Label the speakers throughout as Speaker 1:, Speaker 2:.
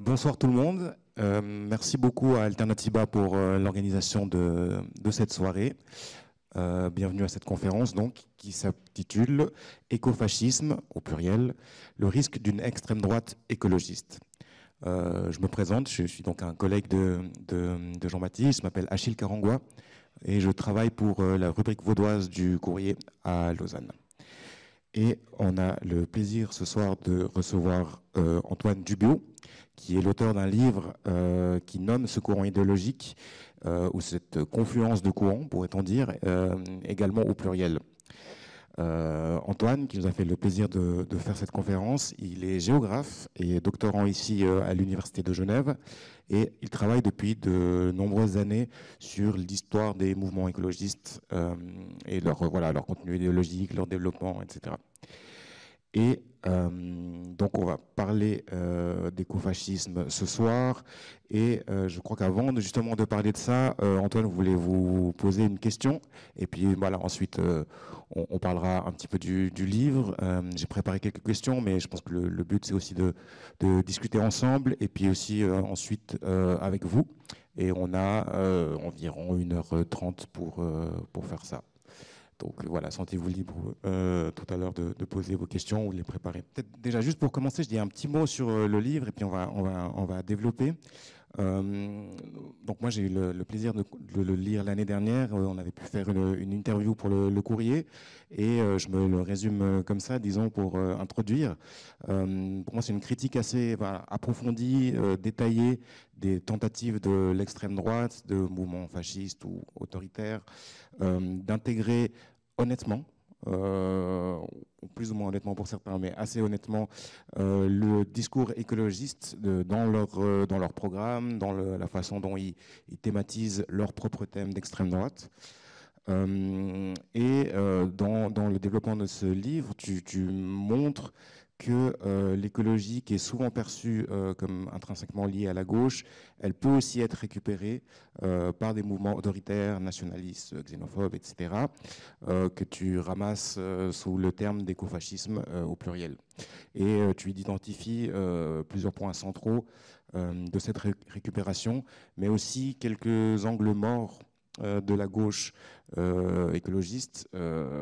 Speaker 1: Bonsoir tout le monde. Merci beaucoup à Alternatiba pour l'organisation de cette soirée. Bienvenue à cette conférence donc, qui s'intitule Écofascisme, au pluriel, le risque d'une extrême droite écologiste. Je me présente, je suis donc un collègue de Jean-Baptiste, je m'appelle Achille Karangwa et je travaille pour la rubrique vaudoise du Courrier à Lausanne. Et on a le plaisir ce soir de recevoir Antoine Dubiot, qui est l'auteur d'un livre qui nomme ce courant idéologique, ou cette confluence de courants, pourrait-on dire, également au pluriel. Antoine, qui nous a fait le plaisir de faire cette conférence, il est géographe et doctorant ici à l'Université de Genève, et il travaille depuis de nombreuses années sur l'histoire des mouvements écologistes et leur contenu idéologique, leur développement, etc. Et donc on va parler d'écofascisme ce soir, et je crois qu'avant justement de parler de ça, Antoine, vous voulez vous poser une question, et puis voilà, ensuite on parlera un petit peu du livre. J'ai préparé quelques questions, mais je pense que le but c'est aussi de discuter ensemble, et puis aussi ensuite avec vous, et on a environ 1h30 pour faire ça. Donc voilà, sentez-vous libre tout à l'heure de poser vos questions ou de les préparer. Peut-être déjà juste pour commencer, je dis un petit mot sur le livre et puis on va développer. Donc moi j'ai eu le plaisir de le lire l'année dernière. On avait pu faire une interview pour le Courrier, et je me le résume comme ça, disons, pour introduire. Pour moi c'est une critique assez approfondie, détaillée des tentatives de l'extrême droite, de mouvements fascistes ou autoritaires, d'intégrer honnêtement, plus ou moins honnêtement pour certains, mais assez honnêtement, le discours écologiste dans leur programme, dans la façon dont ils thématisent leurs propres thèmes d'extrême droite. Et dans le développement de ce livre, tu montres que l'écologie, qui est souvent perçue comme intrinsèquement liée à la gauche, elle peut aussi être récupérée par des mouvements autoritaires, nationalistes, xénophobes, etc., que tu ramasses sous le terme d'écofascisme au pluriel. Et tu identifies plusieurs points centraux de cette récupération, mais aussi quelques angles morts de la gauche écologiste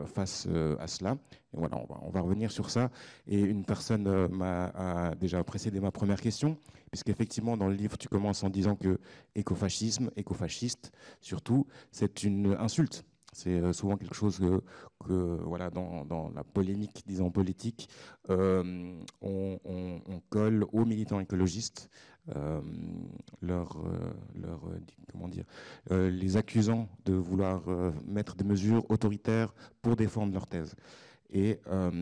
Speaker 1: face à cela. Et voilà, on va revenir sur ça. Et une personne a déjà précédé ma première question, puisqu'effectivement, dans le livre, tu commences en disant que écofascisme, écofasciste, surtout, c'est une insulte. C'est souvent quelque chose que voilà, dans la polémique, disons, politique, on colle aux militants écologistes comment dire, les accusant de vouloir mettre des mesures autoritaires pour défendre leur thèse. Et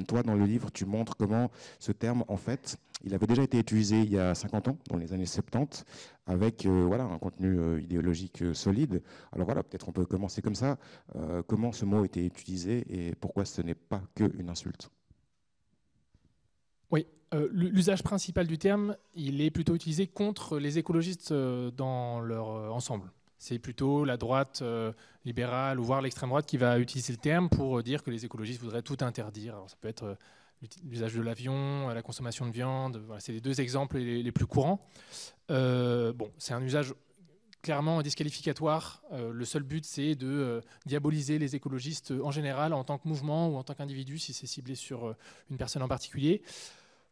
Speaker 1: toi, dans le livre, tu montres comment ce terme, en fait, il avait déjà été utilisé il y a 50 ans, dans les années 70, avec un contenu idéologique solide. Alors voilà, peut-être on peut commencer comme ça. Comment ce mot a été utilisé et pourquoi ce n'est pas qu'une insulte?
Speaker 2: Oui, l'usage principal du terme, il est plutôt utilisé contre les écologistes dans leur ensemble. C'est plutôt la droite libérale ou voire l'extrême droite qui va utiliser le terme pour dire que les écologistes voudraient tout interdire. Alors ça peut être l'usage de l'avion, la consommation de viande, voilà, c'est les deux exemples les plus courants. C'est un usage clairement disqualificatoire. Le seul but, c'est de diaboliser les écologistes en général, en tant que mouvement ou en tant qu'individu, si c'est ciblé sur une personne en particulier.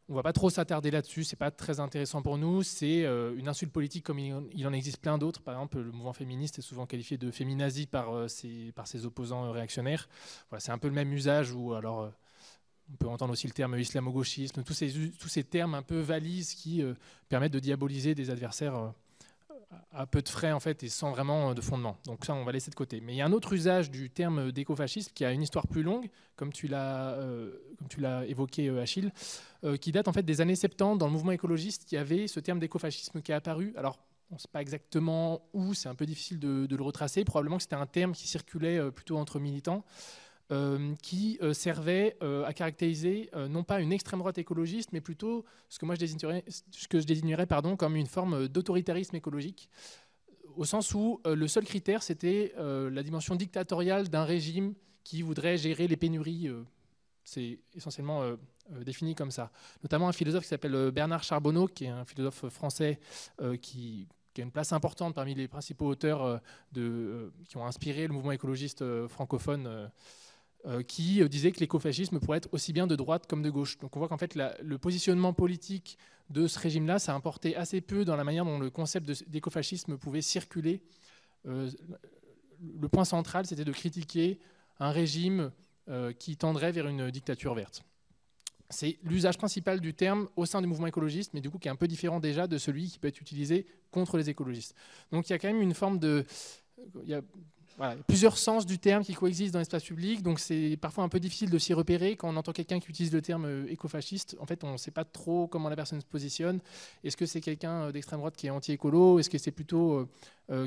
Speaker 2: On ne va pas trop s'attarder là-dessus, ce n'est pas très intéressant pour nous. C'est une insulte politique comme il en existe plein d'autres. Par exemple, le mouvement féministe est souvent qualifié de féminazi par ses opposants réactionnaires. Voilà, c'est un peu le même usage, ou alors on peut entendre aussi le terme islamo-gauchisme, tous ces termes un peu valises qui permettent de diaboliser des adversaires à peu de frais en fait et sans vraiment de fondement. Donc ça, on va laisser de côté. Mais il y a un autre usage du terme d'écofascisme qui a une histoire plus longue, comme tu l'as évoqué, Achille, qui date en fait des années 70. Dans le mouvement écologiste, il y avait ce terme d'écofascisme qui est apparu. Alors, on ne sait pas exactement où, c'est un peu difficile de le retracer. Probablement que c'était un terme qui circulait plutôt entre militants, qui servait à caractériser non pas une extrême droite écologiste, mais plutôt ce que je désignerais comme une forme d'autoritarisme écologique, au sens où le seul critère, c'était la dimension dictatoriale d'un régime qui voudrait gérer les pénuries. C'est essentiellement définis comme ça. Notamment un philosophe qui s'appelle Bernard Charbonneau, qui est un philosophe français qui a une place importante parmi les principaux auteurs qui ont inspiré le mouvement écologiste francophone, qui disait que l'écofascisme pourrait être aussi bien de droite comme de gauche. Donc on voit qu'en fait le positionnement politique de ce régime-là, ça a importé assez peu dans la manière dont le concept d'écofascisme pouvait circuler. Le point central, c'était de critiquer un régime qui tendrait vers une dictature verte. C'est l'usage principal du terme au sein du mouvement écologiste, mais du coup qui est un peu différent déjà de celui qui peut être utilisé contre les écologistes. Donc il y a quand même une forme de... Il y a plusieurs sens du terme qui coexistent dans l'espace public, donc c'est parfois un peu difficile de s'y repérer. Quand on entend quelqu'un qui utilise le terme écofasciste, en fait on ne sait pas trop comment la personne se positionne. Est-ce que c'est quelqu'un d'extrême droite qui est anti-écolo? Est-ce que c'est plutôt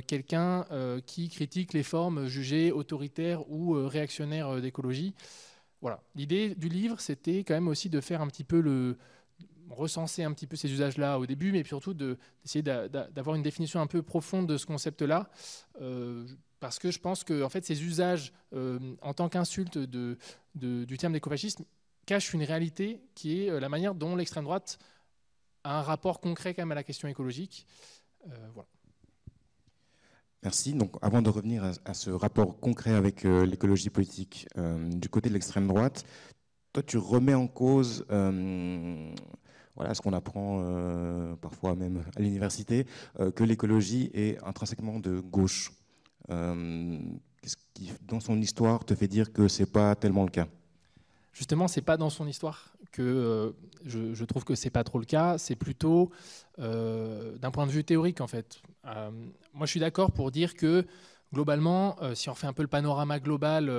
Speaker 2: quelqu'un qui critique les formes jugées autoritaires ou réactionnaires d'écologie? Voilà. L'idée du livre, c'était quand même aussi de faire un petit peu recenser un petit peu ces usages-là au début, mais surtout d'essayer d'avoir une définition un peu profonde de ce concept-là, parce que je pense que en fait, ces usages en tant qu'insulte du terme d'écofascisme cachent une réalité qui est la manière dont l'extrême droite a un rapport concret quand même à la question écologique. Voilà.
Speaker 1: Merci. Donc, avant de revenir à ce rapport concret avec l'écologie politique du côté de l'extrême droite, toi, tu remets en cause ce qu'on apprend parfois même à l'université, que l'écologie est intrinsèquement de gauche. Qu'est-ce qui, dans son histoire, te fait dire que ce n'est pas tellement le cas?
Speaker 2: Justement, ce n'est pas dans son histoire que je trouve que ce n'est pas trop le cas. C'est plutôt d'un point de vue théorique, en fait. Moi, je suis d'accord pour dire que, globalement, si on refait un peu le panorama global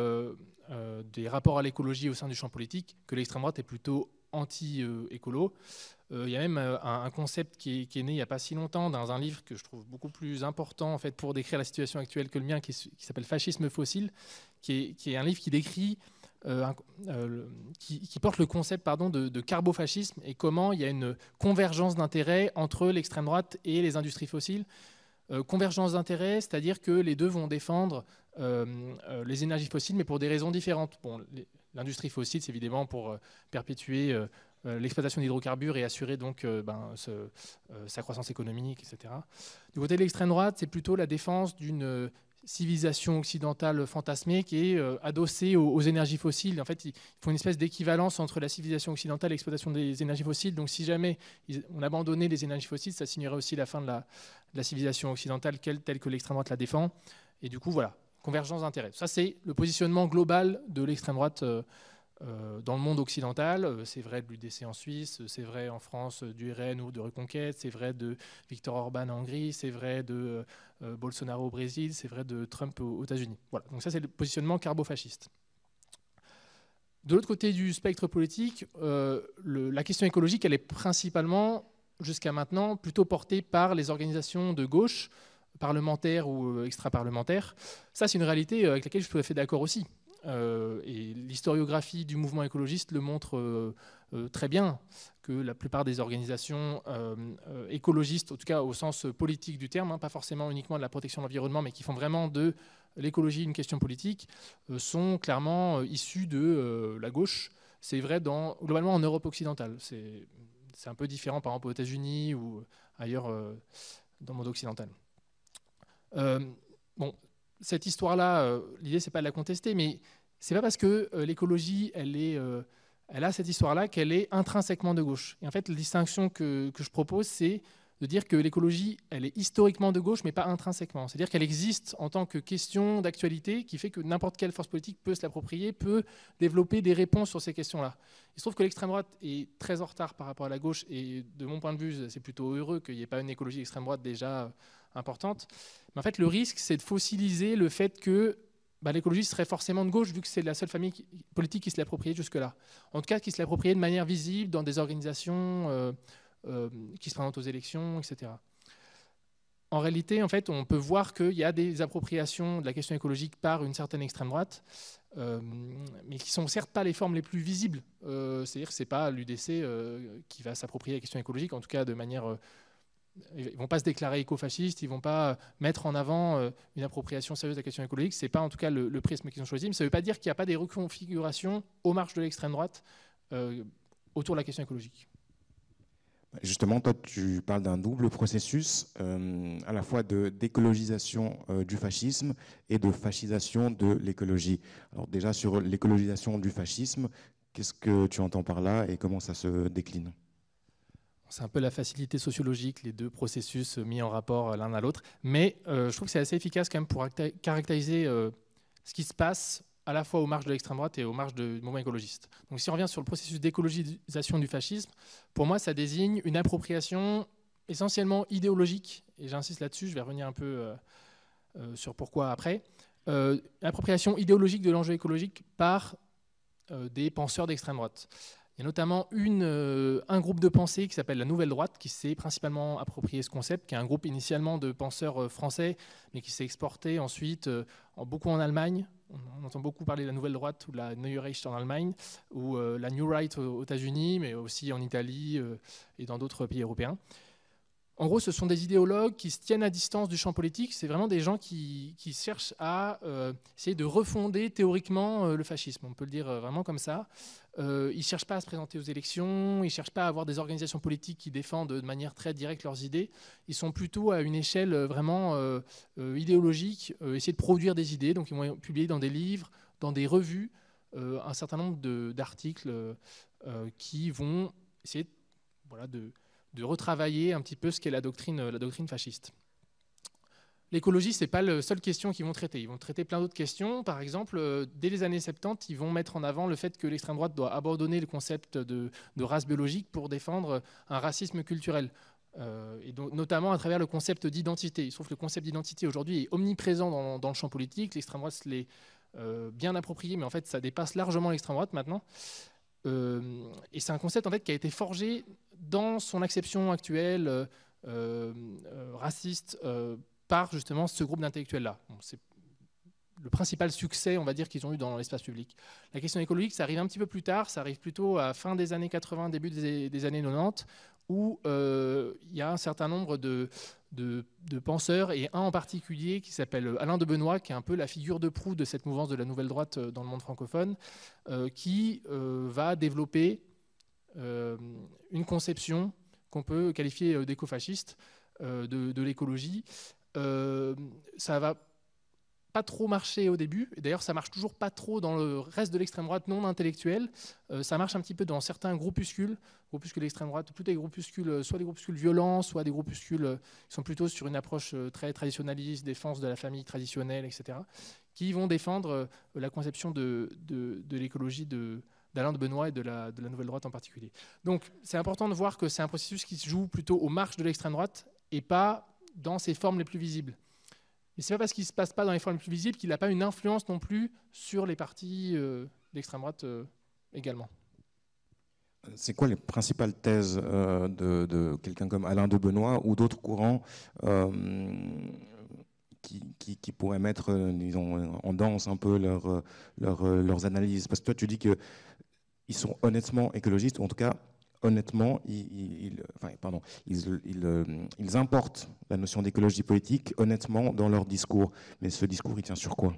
Speaker 2: des rapports à l'écologie au sein du champ politique, que l'extrême droite est plutôt anti-écolo. Il y a même un concept qui est né il n'y a pas si longtemps dans un livre que je trouve beaucoup plus important en fait, pour décrire la situation actuelle que le mien, qui s'appelle Fascisme fossile, qui est un livre qui décrit... qui porte le concept de carbofascisme et comment il y a une convergence d'intérêts entre l'extrême droite et les industries fossiles. Convergence d'intérêts, c'est-à-dire que les deux vont défendre les énergies fossiles, mais pour des raisons différentes. Bon, l'industrie fossile, c'est évidemment pour perpétuer l'exploitation d'hydrocarbures et assurer donc sa croissance économique, etc. Du côté de l'extrême droite, c'est plutôt la défense d'une civilisation occidentale fantasmée qui est adossée aux énergies fossiles. En fait, il faut une espèce d'équivalence entre la civilisation occidentale et l'exploitation des énergies fossiles. Donc, si jamais on abandonnait les énergies fossiles, ça signerait aussi la fin de la civilisation occidentale telle que l'extrême droite la défend. Et du coup, voilà, convergence d'intérêts. Ça, c'est le positionnement global de l'extrême droite dans le monde occidental. C'est vrai de l'UDC en Suisse, c'est vrai en France du RN ou de Reconquête, c'est vrai de Viktor Orban en Hongrie, c'est vrai de Bolsonaro au Brésil, c'est vrai de Trump aux États-Unis. Voilà. Donc ça, c'est le positionnement carbofasciste. De l'autre côté du spectre politique, la question écologique, elle est principalement, jusqu'à maintenant, plutôt portée par les organisations de gauche, parlementaires ou extra-parlementaires. Ça, c'est une réalité avec laquelle je suis tout à fait d'accord aussi. Et l'historiographie du mouvement écologiste le montre très bien, que la plupart des organisations écologistes, en tout cas au sens politique du terme, pas forcément uniquement de la protection de l'environnement, mais qui font vraiment de l'écologie une question politique, sont clairement issues de la gauche. C'est vrai globalement en Europe occidentale. C'est un peu différent par exemple aux États-Unis ou ailleurs dans le monde occidental. Bon, cette histoire-là, l'idée, c'est pas de la contester, mais c'est pas parce que l'écologie, elle a cette histoire-là qu'elle est intrinsèquement de gauche. Et en fait, la distinction que je propose, c'est de dire que l'écologie, elle est historiquement de gauche, mais pas intrinsèquement. C'est-à-dire qu'elle existe en tant que question d'actualité qui fait que n'importe quelle force politique peut se l'approprier, peut développer des réponses sur ces questions-là. Il se trouve que l'extrême droite est très en retard par rapport à la gauche, et de mon point de vue, c'est plutôt heureux qu'il n'y ait pas une écologie extrême droite déjà importante. Mais en fait, le risque, c'est de fossiliser le fait que l'écologie serait forcément de gauche, vu que c'est la seule famille politique qui se l'appropriait jusque-là. En tout cas, qui se l'appropriait de manière visible dans des organisations qui se présentent aux élections, etc. En réalité, en fait, on peut voir qu'il y a des appropriations de la question écologique par une certaine extrême droite, mais qui ne sont certes pas les formes les plus visibles. C'est-à-dire que ce n'est pas l'UDC qui va s'approprier la question écologique, en tout cas de manière... ils ne vont pas se déclarer écofascistes, ils ne vont pas mettre en avant une appropriation sérieuse de la question écologique. Ce n'est pas en tout cas le prisme qu'ils ont choisi, mais ça ne veut pas dire qu'il n'y a pas des reconfigurations aux marges de l'extrême droite autour de la question écologique.
Speaker 1: Justement, toi, tu parles d'un double processus, à la fois de d'écologisation du fascisme et de fascisation de l'écologie. Alors déjà, sur l'écologisation du fascisme, qu'est-ce que tu entends par là et comment ça se décline?
Speaker 2: C'est un peu la facilité sociologique, les deux processus mis en rapport l'un à l'autre. Mais je trouve que c'est assez efficace quand même pour caractériser ce qui se passe à la fois aux marges de l'extrême droite et aux marges du mouvement écologiste. Donc si on revient sur le processus d'écologisation du fascisme, pour moi, ça désigne une appropriation essentiellement idéologique, et j'insiste là-dessus, je vais revenir un peu sur pourquoi après, appropriation idéologique de l'enjeu écologique par des penseurs d'extrême droite. Il y a notamment un groupe de pensée qui s'appelle la Nouvelle Droite, qui s'est principalement approprié ce concept, qui est un groupe initialement de penseurs français, mais qui s'est exporté ensuite beaucoup en Allemagne. On entend beaucoup parler de la Nouvelle Droite ou de la Neue Rechte en Allemagne, ou la New Right aux États-Unis, mais aussi en Italie et dans d'autres pays européens. En gros, ce sont des idéologues qui se tiennent à distance du champ politique. C'est vraiment des gens qui cherchent à essayer de refonder théoriquement le fascisme. On peut le dire vraiment comme ça. Ils ne cherchent pas à se présenter aux élections. Ils ne cherchent pas à avoir des organisations politiques qui défendent de manière très directe leurs idées. Ils sont plutôt à une échelle vraiment idéologique, essayer de produire des idées. Donc, ils vont publier dans des livres, dans des revues, un certain nombre d'articles qui vont essayer de retravailler un petit peu ce qu'est la doctrine fasciste. L'écologie, ce n'est pas la seule question qu'ils vont traiter. Ils vont traiter plein d'autres questions. Par exemple, dès les années 70, ils vont mettre en avant le fait que l'extrême droite doit abandonner le concept de race biologique pour défendre un racisme culturel. Et donc, notamment à travers le concept d'identité. Il se trouve que le concept d'identité aujourd'hui est omniprésent dans le champ politique. L'extrême droite se l'est bien approprié, mais en fait, ça dépasse largement l'extrême droite maintenant. Et c'est un concept en fait, qui a été forgé dans son acception actuelle raciste par justement ce groupe d'intellectuels-là. Bon, c'est le principal succès, on va dire, qu'ils ont eu dans l'espace public. La question écologique, ça arrive un petit peu plus tard, ça arrive plutôt à fin des années 80, début des années 90, où il y a un certain nombre de penseurs, et un en particulier qui s'appelle Alain de Benoît, qui est un peu la figure de proue de cette mouvance de la Nouvelle Droite dans le monde francophone, qui va développer une conception qu'on peut qualifier d'écofasciste de l'écologie. Ça va pas trop marché au début. D'ailleurs, ça marche toujours pas trop dans le reste de l'extrême droite non intellectuelle. Ça marche un petit peu dans certains groupuscules d'extrême droite, plutôt des groupuscules, soit des groupuscules violents, soit des groupuscules qui sont plutôt sur une approche très traditionnaliste, défense de la famille traditionnelle, etc., qui vont défendre la conception de l'écologie d'Alain de Benoît et de la Nouvelle Droite en particulier. Donc, c'est important de voir que c'est un processus qui se joue plutôt aux marges de l'extrême droite et pas dans ses formes les plus visibles. Mais ce n'est pas parce qu'il ne se passe pas dans les formes les plus visibles qu'il n'a pas une influence non plus sur les partis d'extrême droite également.
Speaker 1: C'est quoi les principales thèses de quelqu'un comme Alain de Benoît ou d'autres courants qui pourraient mettre, disons, en danse un peu leurs analyses? Parce que toi, tu dis qu'ils sont honnêtement écologistes, ou en tout cas, honnêtement, ils importent la notion d'écologie politique honnêtement dans leur discours. Mais ce discours, il tient sur quoi?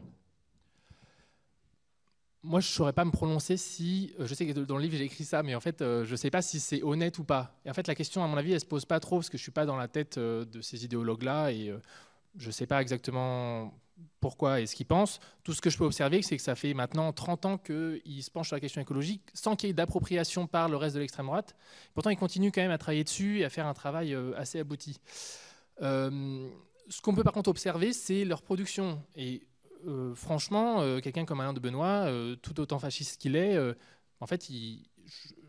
Speaker 2: Moi, je ne saurais pas me prononcer si... Je sais que dans le livre, j'ai écrit ça, mais en fait, je ne sais pas si c'est honnête ou pas. Et en fait, la question, à mon avis, elle ne se pose pas trop, parce que je ne suis pas dans la tête de ces idéologues-là, et je ne sais pas exactement pourquoi et ce qu'ils pensent. Tout ce que je peux observer, c'est que ça fait maintenant 30 ans qu'ils se penchent sur la question écologique, sans qu'il y ait d'appropriation par le reste de l'extrême droite. Pourtant, ils continuent quand même à travailler dessus et à faire un travail assez abouti. Ce qu'on peut par contre observer, c'est leur production. Et franchement, quelqu'un comme Alain de Benoît, tout autant fasciste qu'il est, en fait,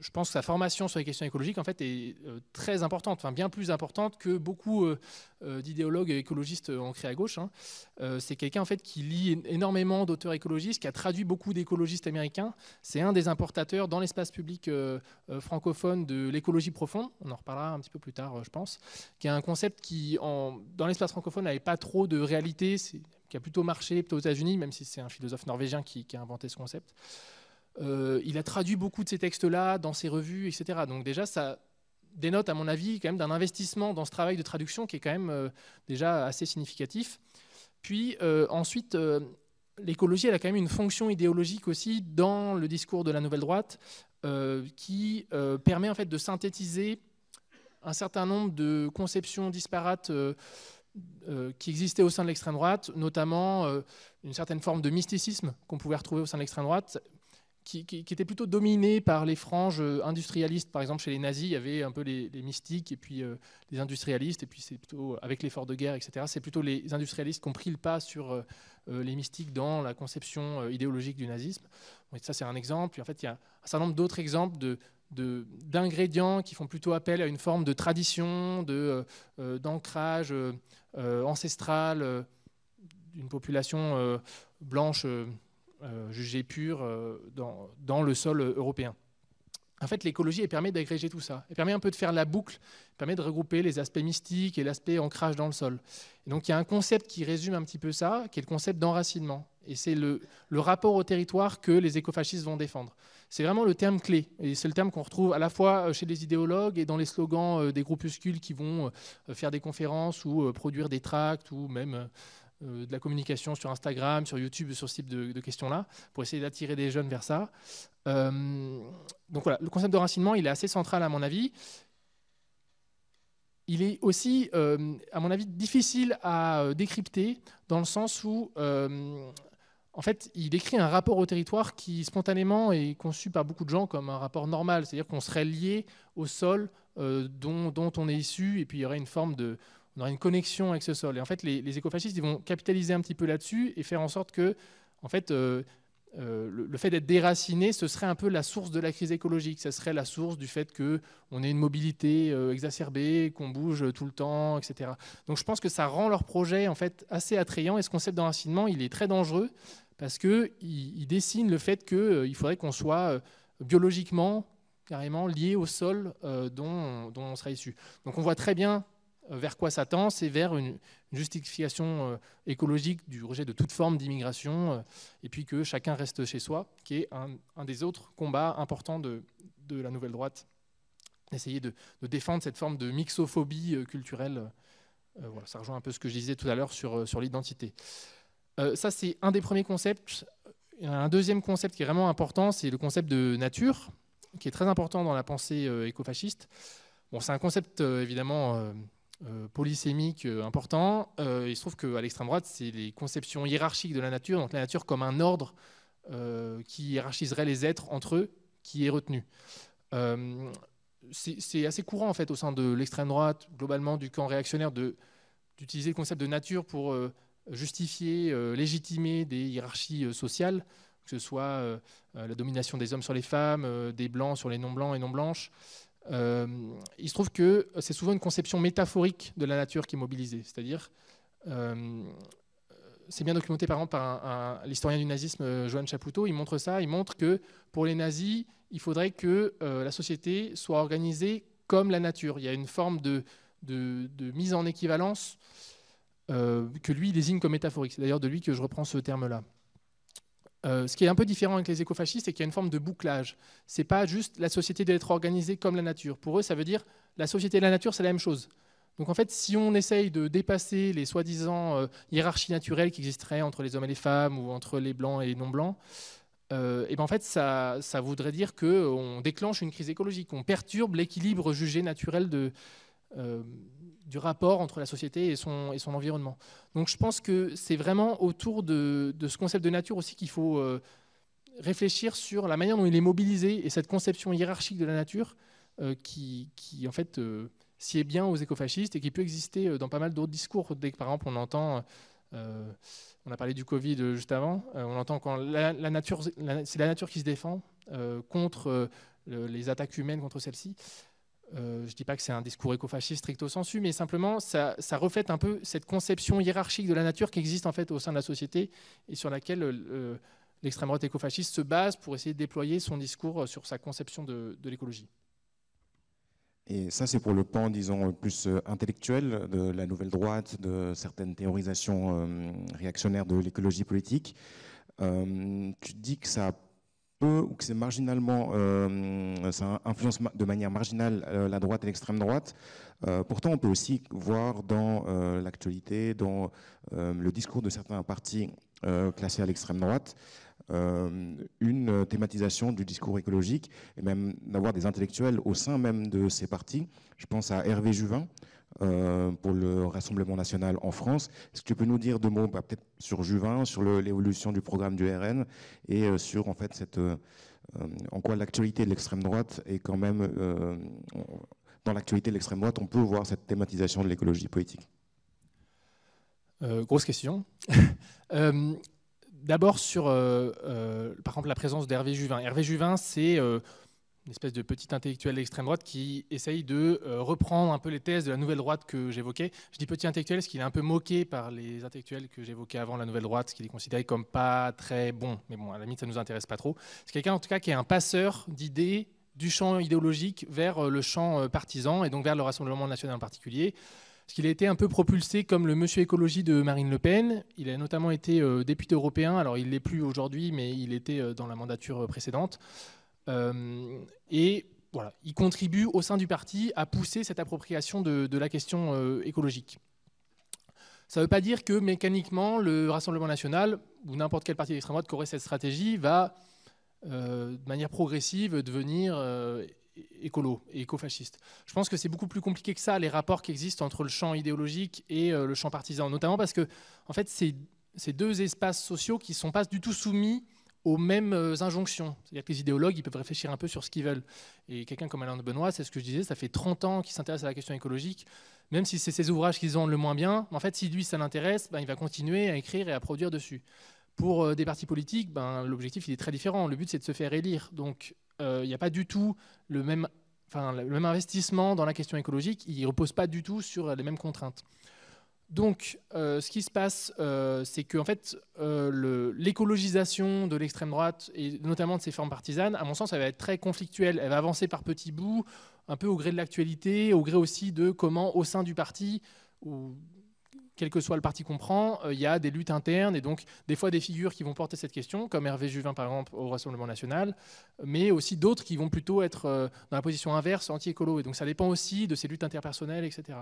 Speaker 2: je pense que sa formation sur les questions écologiques en fait, est très importante, enfin, bien plus importante que beaucoup d'idéologues écologistes ancrés à gauche. Hein. C'est quelqu'un en fait, qui lit énormément d'auteurs écologistes, qui a traduit beaucoup d'écologistes américains. C'est un des importateurs dans l'espace public francophone de l'écologie profonde. On en reparlera un petit peu plus tard, je pense, qui est un concept qui, dans l'espace francophone, n'avait pas trop de réalité, qui a plutôt marché plutôt aux États-Unis, même si c'est un philosophe norvégien qui a inventé ce concept. Il a traduit beaucoup de ces textes-là dans ses revues, etc. Donc déjà, ça dénote, à mon avis, quand même d'un investissement dans ce travail de traduction qui est quand même déjà assez significatif. Puis ensuite, l'écologie, elle a quand même une fonction idéologique aussi dans le discours de la Nouvelle Droite. qui permet en fait de synthétiser un certain nombre de conceptions disparates qui existaient au sein de l'extrême droite, notamment une certaine forme de mysticisme qu'on pouvait retrouver au sein de l'extrême droite, qui était plutôt dominé par les franges industrialistes. Par exemple, chez les nazis, il y avait un peu les mystiques et puis les industrialistes, et puis c'est plutôt, avec l'effort de guerre, etc., c'est plutôt les industrialistes qui ont pris le pas sur les mystiques dans la conception idéologique du nazisme. Donc, ça, c'est un exemple. Puis, en fait, il y a un certain nombre d'autres exemples d'ingrédients qui font plutôt appel à une forme de tradition, d'ancrage ancestral d'une population blanche jugée pure dans le sol européen. En fait, l'écologie, elle permet d'agréger tout ça. Elle permet un peu de faire la boucle, elle permet de regrouper les aspects mystiques et l'aspect ancrage dans le sol. Et donc, il y a un concept qui résume un petit peu ça, qui est le concept d'enracinement. Et c'est le rapport au territoire que les écofascistes vont défendre. C'est vraiment le terme clé. Et c'est le terme qu'on retrouve à la fois chez les idéologues et dans les slogans des groupuscules qui vont faire des conférences ou produire des tracts ou même de la communication sur Instagram, sur YouTube, sur ce type de questions-là, pour essayer d'attirer des jeunes vers ça. Donc voilà, le concept d'enracinement, il est assez central à mon avis. Il est aussi, à mon avis, difficile à décrypter dans le sens où, en fait, il décrit un rapport au territoire qui, spontanément, est conçu par beaucoup de gens comme un rapport normal. C'est-à-dire qu'on serait lié au sol dont on est issu, et puis il y aurait une forme on aurait une connexion avec ce sol. Et en fait, les écofascistes, ils vont capitaliser un petit peu là-dessus et faire en sorte que, en fait, le fait d'être déraciné, ce serait un peu la source de la crise écologique. Ça serait la source du fait qu'on ait une mobilité exacerbée, qu'on bouge tout le temps, etc. Donc je pense que ça rend leur projet en fait assez attrayant. Et ce concept d'enracinement, il est très dangereux parce qu'il dessine le fait qu'il faudrait qu'on soit biologiquement, carrément lié au sol dont on serait issu. Donc on voit très bien vers quoi ça tend, c'est vers une justification écologique du rejet de toute forme d'immigration, et puis que chacun reste chez soi, qui est un des autres combats importants de la nouvelle droite, essayer de défendre cette forme de mixophobie culturelle. Voilà, ça rejoint un peu ce que je disais tout à l'heure sur l'identité. Ça, c'est un des premiers concepts. Il y a un deuxième concept qui est vraiment important, c'est le concept de nature, qui est très important dans la pensée écofasciste. Bon, c'est un concept évidemment polysémique important. Il se trouve qu'à l'extrême droite, c'est les conceptions hiérarchiques de la nature, donc la nature comme un ordre qui hiérarchiserait les êtres entre eux, qui est retenu. C'est assez courant en fait au sein de l'extrême droite, globalement du camp réactionnaire, d'utiliser le concept de nature pour justifier, légitimer des hiérarchies sociales, que ce soit la domination des hommes sur les femmes, des blancs sur les non-blancs et non-blanches. Il se trouve que c'est souvent une conception métaphorique de la nature qui est mobilisée. C'est-à-dire, c'est bien documenté par exemple par l'historien du nazisme, Johann Chapoutot, il montre ça, il montre que pour les nazis, il faudrait que la société soit organisée comme la nature. Il y a une forme de mise en équivalence que lui désigne comme métaphorique. C'est d'ailleurs de lui que je reprends ce terme-là. Ce qui est un peu différent avec les écofascistes, c'est qu'il y a une forme de bouclage. Ce n'est pas juste la société doit être organisée comme la nature. Pour eux, ça veut dire la société et la nature, c'est la même chose. Donc en fait, si on essaye de dépasser les soi-disant hiérarchies naturelles qui existeraient entre les hommes et les femmes ou entre les blancs et les non-blancs, et ben en fait, ça voudrait dire qu'on déclenche une crise écologique, on perturbe l'équilibre jugé naturel du rapport entre la société et son environnement. Donc je pense que c'est vraiment autour de ce concept de nature aussi qu'il faut réfléchir sur la manière dont il est mobilisé et cette conception hiérarchique de la nature qui en fait sied bien aux écofascistes et qui peut exister dans pas mal d'autres discours. Dès que par exemple on entend, on a parlé du Covid juste avant, on entend quand c'est la nature qui se défend contre les attaques humaines contre celle-ci. Je ne dis pas que c'est un discours écofasciste stricto sensu, mais simplement ça reflète un peu cette conception hiérarchique de la nature qui existe en fait au sein de la société et sur laquelle l'extrême droite écofasciste se base pour essayer de déployer son discours sur sa conception de l'écologie.
Speaker 1: Et ça, c'est pour le pan, disons, plus intellectuel de la nouvelle droite, de certaines théorisations réactionnaires de l'écologie politique. Tu dis que ça peu ou que c'est marginalement, ça influence de manière marginale la droite et l'extrême droite. Pourtant, on peut aussi voir dans l'actualité, dans le discours de certains partis classés à l'extrême droite, une thématisation du discours écologique et même d'avoir des intellectuels au sein même de ces partis. Je pense à Hervé Juvin pour le Rassemblement national en France. Est-ce que tu peux nous dire deux mots peut-être sur Juvin, sur l'évolution du programme du RN et sur en fait en quoi l'actualité de l'extrême droite est quand même dans l'actualité de l'extrême droite, on peut voir cette thématisation de l'écologie politique.
Speaker 2: Grosse question. D'abord sur, par exemple, la présence d'Hervé Juvin. Hervé Juvin, c'est une espèce de petit intellectuel d'extrême droite qui essaye de reprendre un peu les thèses de la nouvelle droite que j'évoquais. Je dis petit intellectuel parce qu'il est un peu moqué par les intellectuels que j'évoquais avant la nouvelle droite, ce qu'il est considéré comme pas très bon. Mais bon, à la limite, ça ne nous intéresse pas trop. C'est quelqu'un, en tout cas, qui est un passeur d'idées du champ idéologique vers le champ partisan et donc vers le Rassemblement national en particulier. Parce qu'il a été un peu propulsé comme le monsieur écologie de Marine Le Pen. Il a notamment été député européen. Alors, il ne l'est plus aujourd'hui, mais il était dans la mandature précédente. Et voilà, il contribue au sein du parti à pousser cette appropriation de la question écologique. Ça ne veut pas dire que mécaniquement, le Rassemblement national ou n'importe quel parti d'extrême droite qui aurait cette stratégie va, de manière progressive, devenir écolo et écofasciste. Je pense que c'est beaucoup plus compliqué que ça, les rapports qui existent entre le champ idéologique et le champ partisan, notamment parce que en fait, c'est deux espaces sociaux qui ne sont pas du tout soumis aux mêmes injonctions. C'est-à-dire que les idéologues, ils peuvent réfléchir un peu sur ce qu'ils veulent. Et quelqu'un comme Alain de Benoît, c'est ce que je disais, ça fait 30 ans qu'il s'intéresse à la question écologique, même si c'est ses ouvrages qui vendent le moins bien. En fait, si lui, ça l'intéresse, il va continuer à écrire et à produire dessus. Pour des partis politiques, l'objectif, il est très différent. Le but, c'est de se faire élire. Donc, il n'y a pas du tout le même investissement dans la question écologique. Il ne repose pas du tout sur les mêmes contraintes. Donc, ce qui se passe, c'est que en fait, l'écologisation de l'extrême droite, et notamment de ses formes partisanes, à mon sens, elle va être très conflictuelle. Elle va avancer par petits bouts, un peu au gré de l'actualité, au gré aussi de comment, au sein du parti, ou quel que soit le parti qu'on prend, il y a des luttes internes et donc des fois des figures qui vont porter cette question, comme Hervé Juvin par exemple au Rassemblement national, mais aussi d'autres qui vont plutôt être dans la position inverse, anti-écolo. Et donc ça dépend aussi de ces luttes interpersonnelles, etc.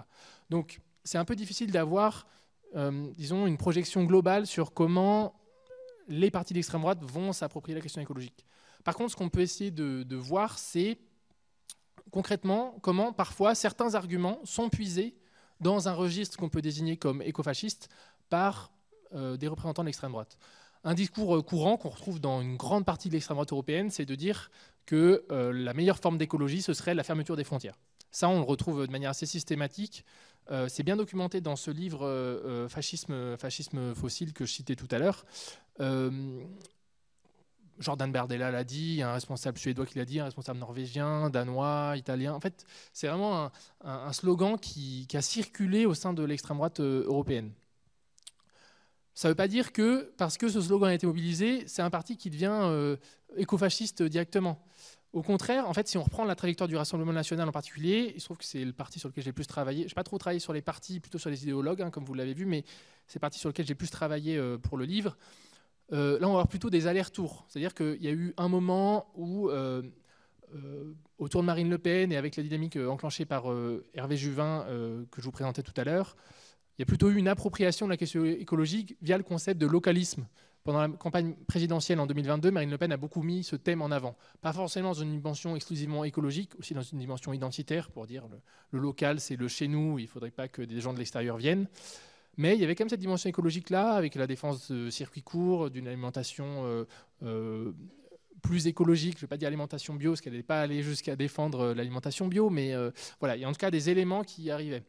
Speaker 2: Donc c'est un peu difficile d'avoir, disons, une projection globale sur comment les partis d'extrême droite vont s'approprier la question écologique. Par contre, ce qu'on peut essayer de voir, c'est concrètement comment parfois certains arguments sont puisés dans un registre qu'on peut désigner comme écofasciste par des représentants de l'extrême droite. Un discours courant qu'on retrouve dans une grande partie de l'extrême droite européenne, c'est de dire que la meilleure forme d'écologie, ce serait la fermeture des frontières. Ça, on le retrouve de manière assez systématique. C'est bien documenté dans ce livre Fascisme fossile que je citais tout à l'heure. Jordan Bardella l'a dit, un responsable suédois qui l'a dit, un responsable norvégien, danois, italien. En fait, c'est vraiment un slogan qui a circulé au sein de l'extrême droite européenne. Ça ne veut pas dire que, parce que ce slogan a été mobilisé, c'est un parti qui devient écofasciste directement. Au contraire, en fait, si on reprend la trajectoire du Rassemblement national en particulier, il se trouve que c'est le parti sur lequel j'ai le plus travaillé. Je n'ai pas trop travaillé sur les partis, plutôt sur les idéologues, comme vous l'avez vu, mais c'est le parti sur lequel j'ai plus travaillé pour le livre. Là, on va avoir plutôt des allers-retours. C'est-à-dire qu'il y a eu un moment où, autour de Marine Le Pen et avec la dynamique enclenchée par Hervé Juvin, que je vous présentais tout à l'heure, il y a plutôt eu une appropriation de la question écologique via le concept de localisme. Pendant la campagne présidentielle en 2022, Marine Le Pen a beaucoup mis ce thème en avant. Pas forcément dans une dimension exclusivement écologique, aussi dans une dimension identitaire, pour dire le local, c'est le chez nous, il ne faudrait pas que des gens de l'extérieur viennent. Mais il y avait quand même cette dimension écologique-là, avec la défense de circuits courts, d'une alimentation plus écologique. Je ne vais pas dire alimentation bio, parce qu'elle n'est pas allée jusqu'à défendre l'alimentation bio, mais voilà, il y a en tout cas des éléments qui y arrivaient.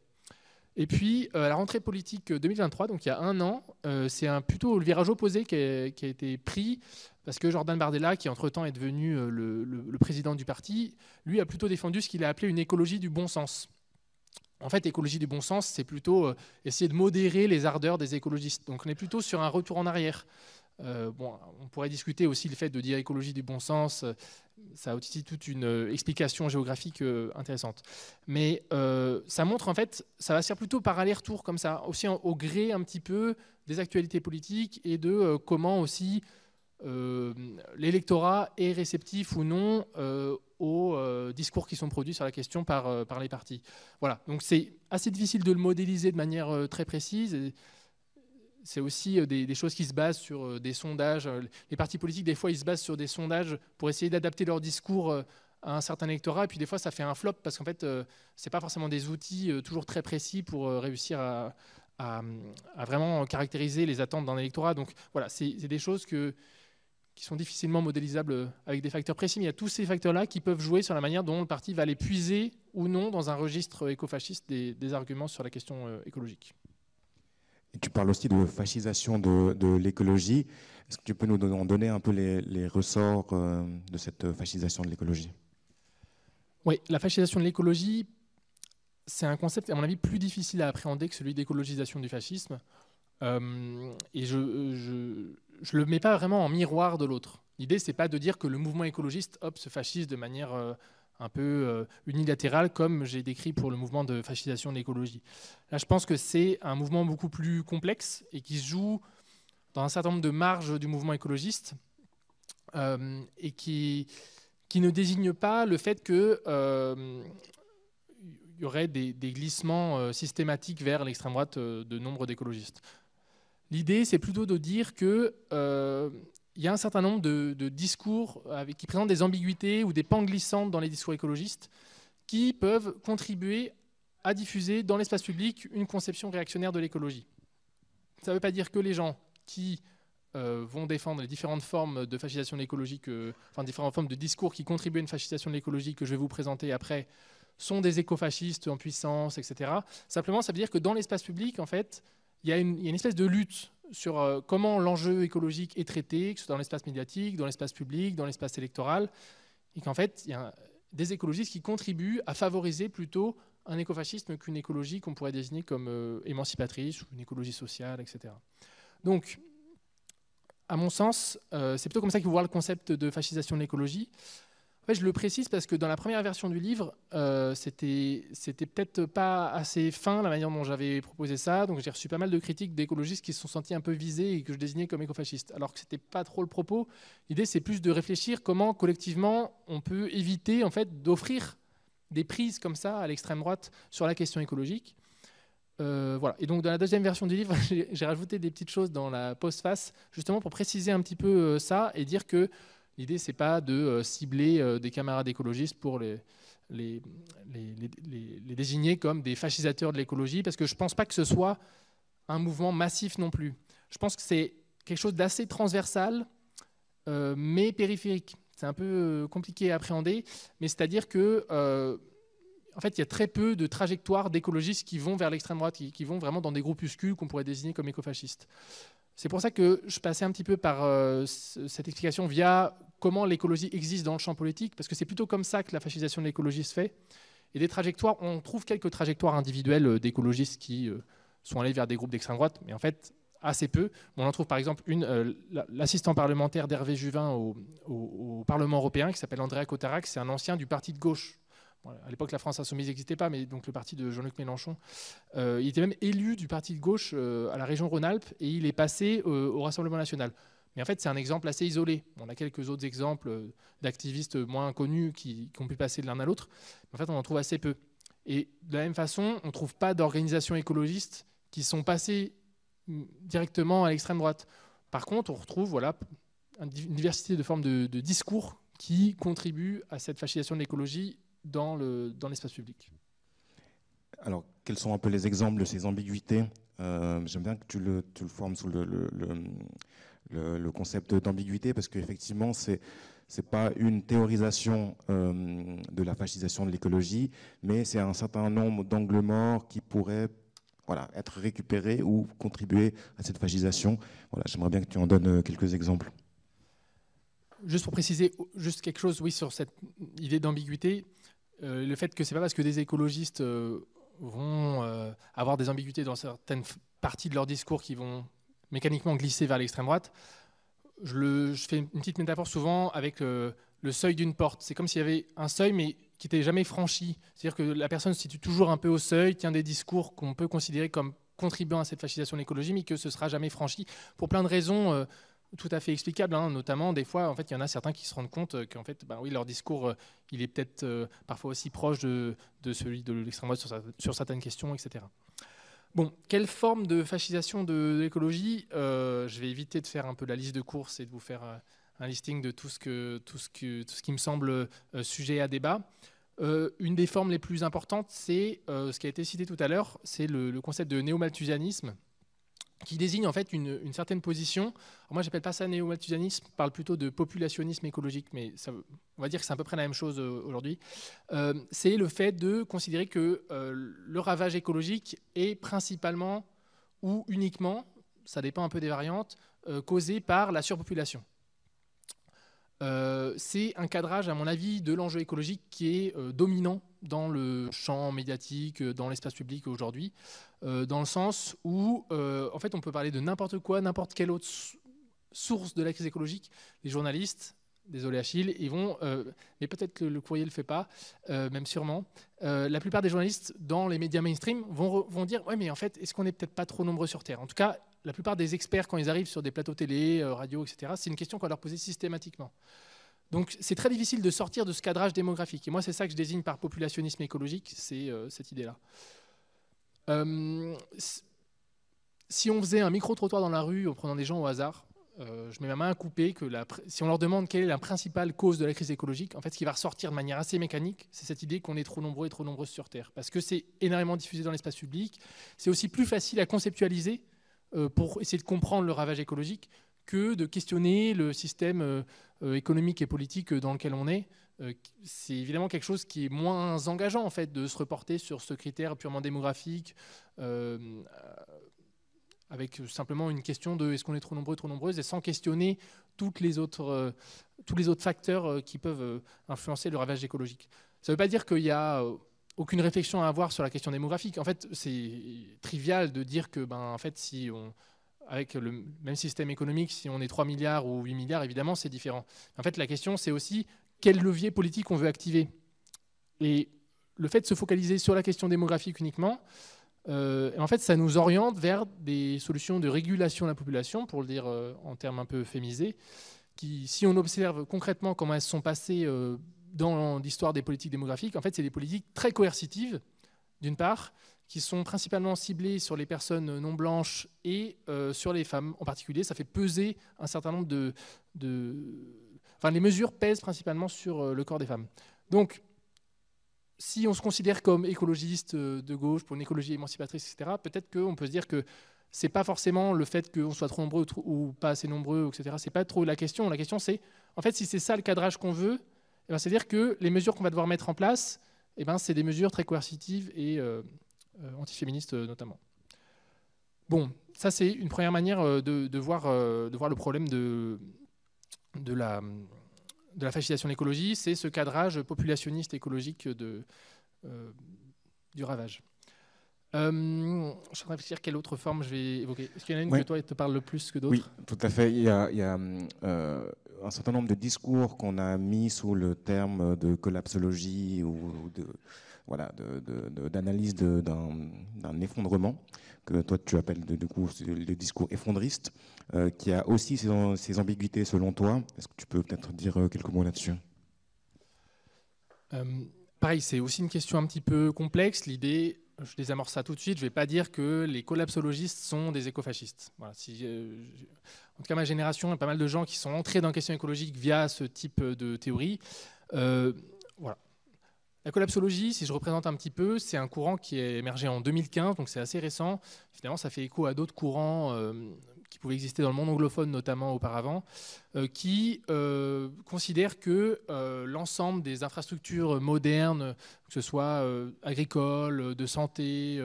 Speaker 2: Et puis, à la rentrée politique 2023, donc il y a un an, c'est plutôt le virage opposé qui a été pris, parce que Jordan Bardella, qui entre-temps est devenu le président du parti, lui a plutôt défendu ce qu'il a appelé une écologie du bon sens. En fait, écologie du bon sens, c'est plutôt essayer de modérer les ardeurs des écologistes. Donc on est plutôt sur un retour en arrière. On pourrait discuter aussi le fait de dire écologie du bon sens, ça a aussi toute une explication géographique intéressante. Mais ça montre en fait, ça va se faire plutôt par aller-retour comme ça, aussi au gré un petit peu des actualités politiques et de comment aussi l'électorat est réceptif ou non aux discours qui sont produits sur la question par les partis. Voilà, donc c'est assez difficile de le modéliser de manière très précise. C'est aussi des choses qui se basent sur des sondages. Les partis politiques, des fois, ils se basent sur des sondages pour essayer d'adapter leur discours à un certain électorat. Et puis, des fois, ça fait un flop parce qu'en fait, ce n'est pas forcément des outils toujours très précis pour réussir à vraiment caractériser les attentes d'un électorat. Donc, voilà, c'est des choses qui sont difficilement modélisables avec des facteurs précis. Mais il y a tous ces facteurs-là qui peuvent jouer sur la manière dont le parti va aller puiser ou non dans un registre écofasciste des arguments sur la question écologique.
Speaker 1: Et tu parles aussi de fascisation de l'écologie. Est-ce que tu peux nous donner un peu les ressorts de cette fascisation de l'écologie?
Speaker 2: Oui, la fascisation de l'écologie, c'est un concept, à mon avis, plus difficile à appréhender que celui d'écologisation du fascisme. Et je ne le mets pas vraiment en miroir de l'autre. L'idée, ce n'est pas de dire que le mouvement écologiste se fascise de manière un peu unilatérale, comme j'ai décrit pour le mouvement de fascisation de l'écologie. Là, je pense que c'est un mouvement beaucoup plus complexe et qui se joue dans un certain nombre de marges du mouvement écologiste et qui ne désigne pas le fait qu'il y aurait des glissements systématiques vers l'extrême droite de nombre d'écologistes. L'idée, c'est plutôt de dire qu'il y a un certain nombre de discours qui présentent des ambiguïtés ou des pans glissantes dans les discours écologistes qui peuvent contribuer à diffuser dans l'espace public une conception réactionnaire de l'écologie. Ça ne veut pas dire que les gens qui vont défendre les différentes formes de fascisation de l'écologie, enfin différentes formes de discours qui contribuent à une fascisation de l'écologie que je vais vous présenter après, sont des écofascistes en puissance, etc. Simplement, ça veut dire que dans l'espace public, en fait, il y a une espèce de lutte sur comment l'enjeu écologique est traité, que ce soit dans l'espace médiatique, dans l'espace public, dans l'espace électoral, et qu'en fait, il y a des écologistes qui contribuent à favoriser plutôt un écofascisme qu'une écologie qu'on pourrait désigner comme émancipatrice ou une écologie sociale, etc. Donc, à mon sens, c'est plutôt comme ça qu'il faut voir le concept de fascisation de l'écologie. En fait, je le précise parce que dans la première version du livre, c'était peut-être pas assez fin la manière dont j'avais proposé ça. Donc j'ai reçu pas mal de critiques d'écologistes qui se sont sentis un peu visés et que je désignais comme écofascistes. Alors que c'était pas trop le propos. L'idée, c'est plus de réfléchir comment collectivement on peut éviter en fait d'offrir des prises comme ça à l'extrême droite sur la question écologique. Voilà. Et donc dans la deuxième version du livre, j'ai rajouté des petites choses dans la postface justement pour préciser un petit peu ça et dire que l'idée, ce n'est pas de cibler des camarades écologistes pour les désigner comme des fascisateurs de l'écologie, parce que je ne pense pas que ce soit un mouvement massif non plus. Je pense que c'est quelque chose d'assez transversal, mais périphérique. C'est un peu compliqué à appréhender, mais c'est-à-dire que, en fait, il y a très peu de trajectoires d'écologistes qui vont vers l'extrême droite, qui vont vraiment dans des groupuscules qu'on pourrait désigner comme écofascistes. C'est pour ça que je passais un petit peu par cette explication via comment l'écologie existe dans le champ politique, parce que c'est plutôt comme ça que la fascisation de l'écologie se fait. Et des trajectoires, on trouve quelques trajectoires individuelles d'écologistes qui sont allés vers des groupes d'extrême droite, mais en fait, assez peu. On en trouve par exemple l'assistant parlementaire d'Hervé Juvin au Parlement européen, qui s'appelle Andrea Cotarac, c'est un ancien du parti de gauche. À l'époque, la France Insoumise n'existait pas, mais donc le parti de Jean-Luc Mélenchon. Il était même élu du parti de gauche à la région Rhône-Alpes et il est passé au Rassemblement national. Mais en fait, c'est un exemple assez isolé. On a quelques autres exemples d'activistes moins connus qui ont pu passer de l'un à l'autre. Mais en fait, on en trouve assez peu. Et de la même façon, on ne trouve pas d'organisations écologistes qui sont passées directement à l'extrême droite. Par contre, on retrouve une diversité de formes de discours qui contribuent à cette fascination de l'écologie dans l'espace public.
Speaker 1: Alors, quels sont un peu les exemples de ces ambiguïtés? J'aime bien que tu le formes sous le concept d'ambiguïté, parce qu'effectivement, c'est pas une théorisation de la fascisation de l'écologie, mais c'est un certain nombre d'angles morts qui pourraient être récupérés ou contribuer à cette fascisation. J'aimerais bien que tu en donnes quelques exemples.
Speaker 2: Juste pour préciser juste quelque chose, oui, sur cette idée d'ambiguïté, le fait que c'est pas parce que des écologistes vont avoir des ambiguïtés dans certaines parties de leur discours qui vont mécaniquement glisser vers l'extrême droite. Je fais une petite métaphore souvent avec le seuil d'une porte. C'est comme s'il y avait un seuil, mais qui n'était jamais franchi. C'est-à-dire que la personne se situe toujours un peu au seuil, tient des discours qu'on peut considérer comme contribuant à cette fascisation de l'écologie, mais que ce ne sera jamais franchi. Pour plein de raisons, tout à fait explicable, hein. Notamment, des fois, en fait, il y en a certains qui se rendent compte qu'en fait, oui, leur discours, il est peut-être parfois aussi proche de celui de l'extrême droite sur certaines questions, etc. Bon, quelle forme de fascisation de l'écologie? Je vais éviter de faire un peu la liste de courses et de vous faire un listing de tout ce qui me semble sujet à débat. Une des formes les plus importantes, c'est ce qui a été cité tout à l'heure, c'est le concept de néo-malthusianisme, qui désigne en fait une certaine position. Alors moi, j'appelle pas ça néo-malthusianisme, je parle plutôt de populationnisme écologique, mais on va dire que c'est à peu près la même chose aujourd'hui. C'est le fait de considérer que le ravage écologique est principalement ou uniquement, ça dépend un peu des variantes, causé par la surpopulation. C'est un cadrage, à mon avis, de l'enjeu écologique qui est dominant dans le champ médiatique, dans l'espace public aujourd'hui, dans le sens où, en fait, on peut parler de n'importe quoi, n'importe quelle autre source de la crise écologique. Les journalistes, désolé Achille, ils vont, mais peut-être que le courrier ne le fait pas, même sûrement, la plupart des journalistes dans les médias mainstream vont dire « Ouais, mais en fait, est-ce qu'on n'est peut-être pas trop nombreux sur Terre ?» En tout cas, la plupart des experts, quand ils arrivent sur des plateaux télé, radio, etc., c'est une question qu'on leur posait systématiquement. Donc c'est très difficile de sortir de ce cadrage démographique. Et moi, c'est ça que je désigne par populationnisme écologique, c'est cette idée-là. Si on faisait un micro-trottoir dans la rue en prenant des gens au hasard, je mets ma main à couper que si on leur demande quelle est la principale cause de la crise écologique, en fait, ce qui va ressortir de manière assez mécanique, c'est cette idée qu'on est trop nombreux et trop nombreuses sur Terre. Parce que c'est énormément diffusé dans l'espace public. C'est aussi plus facile à conceptualiser pour essayer de comprendre le ravage écologique que de questionner le système économique et politique dans lequel on est. C'est évidemment quelque chose qui est moins engageant en fait, de se reporter sur ce critère purement démographique, avec simplement une question de est-ce qu'on est trop nombreux, trop nombreuses, et sans questionner tous les autres facteurs qui peuvent influencer le ravage écologique. Ça ne veut pas dire qu'il y a aucune réflexion à avoir sur la question démographique. En fait, c'est trivial de dire que, en fait, si on, avec le même système économique, si on est 3 milliards ou 8 milliards, évidemment, c'est différent. En fait, la question, c'est aussi quel levier politique on veut activer. Et le fait de se focaliser sur la question démographique uniquement, en fait, ça nous oriente vers des solutions de régulation de la population, pour le dire en termes un peu féminisés, qui, si on observe concrètement comment elles sont passées dans l'histoire des politiques démographiques, en fait, c'est des politiques très coercitives, d'une part, qui sont principalement ciblées sur les personnes non blanches et sur les femmes en particulier. Ça fait peser un certain nombre Enfin, les mesures pèsent principalement sur le corps des femmes. Donc, si on se considère comme écologiste de gauche, pour une écologie émancipatrice, etc., peut-être qu'on peut se dire que c'est pas forcément le fait qu'on soit trop nombreux ou pas assez nombreux, etc. C'est pas trop la question. La question, c'est, en fait, si c'est ça le cadrage qu'on veut, c'est-à-dire que les mesures qu'on va devoir mettre en place, c'est des mesures très coercitives et antiféministes notamment. Bon, ça c'est une première manière de voir le problème de la fascisation de l'écologie, c'est ce cadrage populationniste écologique du ravage. Je suis en train de réfléchir quelle autre forme je vais évoquer. Est-ce qu'il y en a une que toi te parle le plus que d'autres?
Speaker 1: Oui, tout à fait. Il y a un certain nombre de discours qu'on a mis sous le terme de collapsologie ou d'analyse d'un effondrement, que toi tu appelles du coup le discours effondriste, qui a aussi ses ambiguïtés selon toi. Est-ce que tu peux peut-être dire quelques mots là-dessus?
Speaker 2: Pareil, c'est aussi une question un petit peu complexe. L'idée, je désamorce ça tout de suite, je ne vais pas dire que les collapsologistes sont des écofascistes. Voilà, en tout cas, ma génération, il y a pas mal de gens qui sont entrés dans la question écologique via ce type de théorie. Voilà. La collapsologie, si je représente un petit peu, c'est un courant qui est émergé en 2015, donc c'est assez récent. Finalement, ça fait écho à d'autres courants qui pouvaient exister dans le monde anglophone, notamment auparavant, qui considèrent que l'ensemble des infrastructures modernes, que ce soit agricoles, de santé,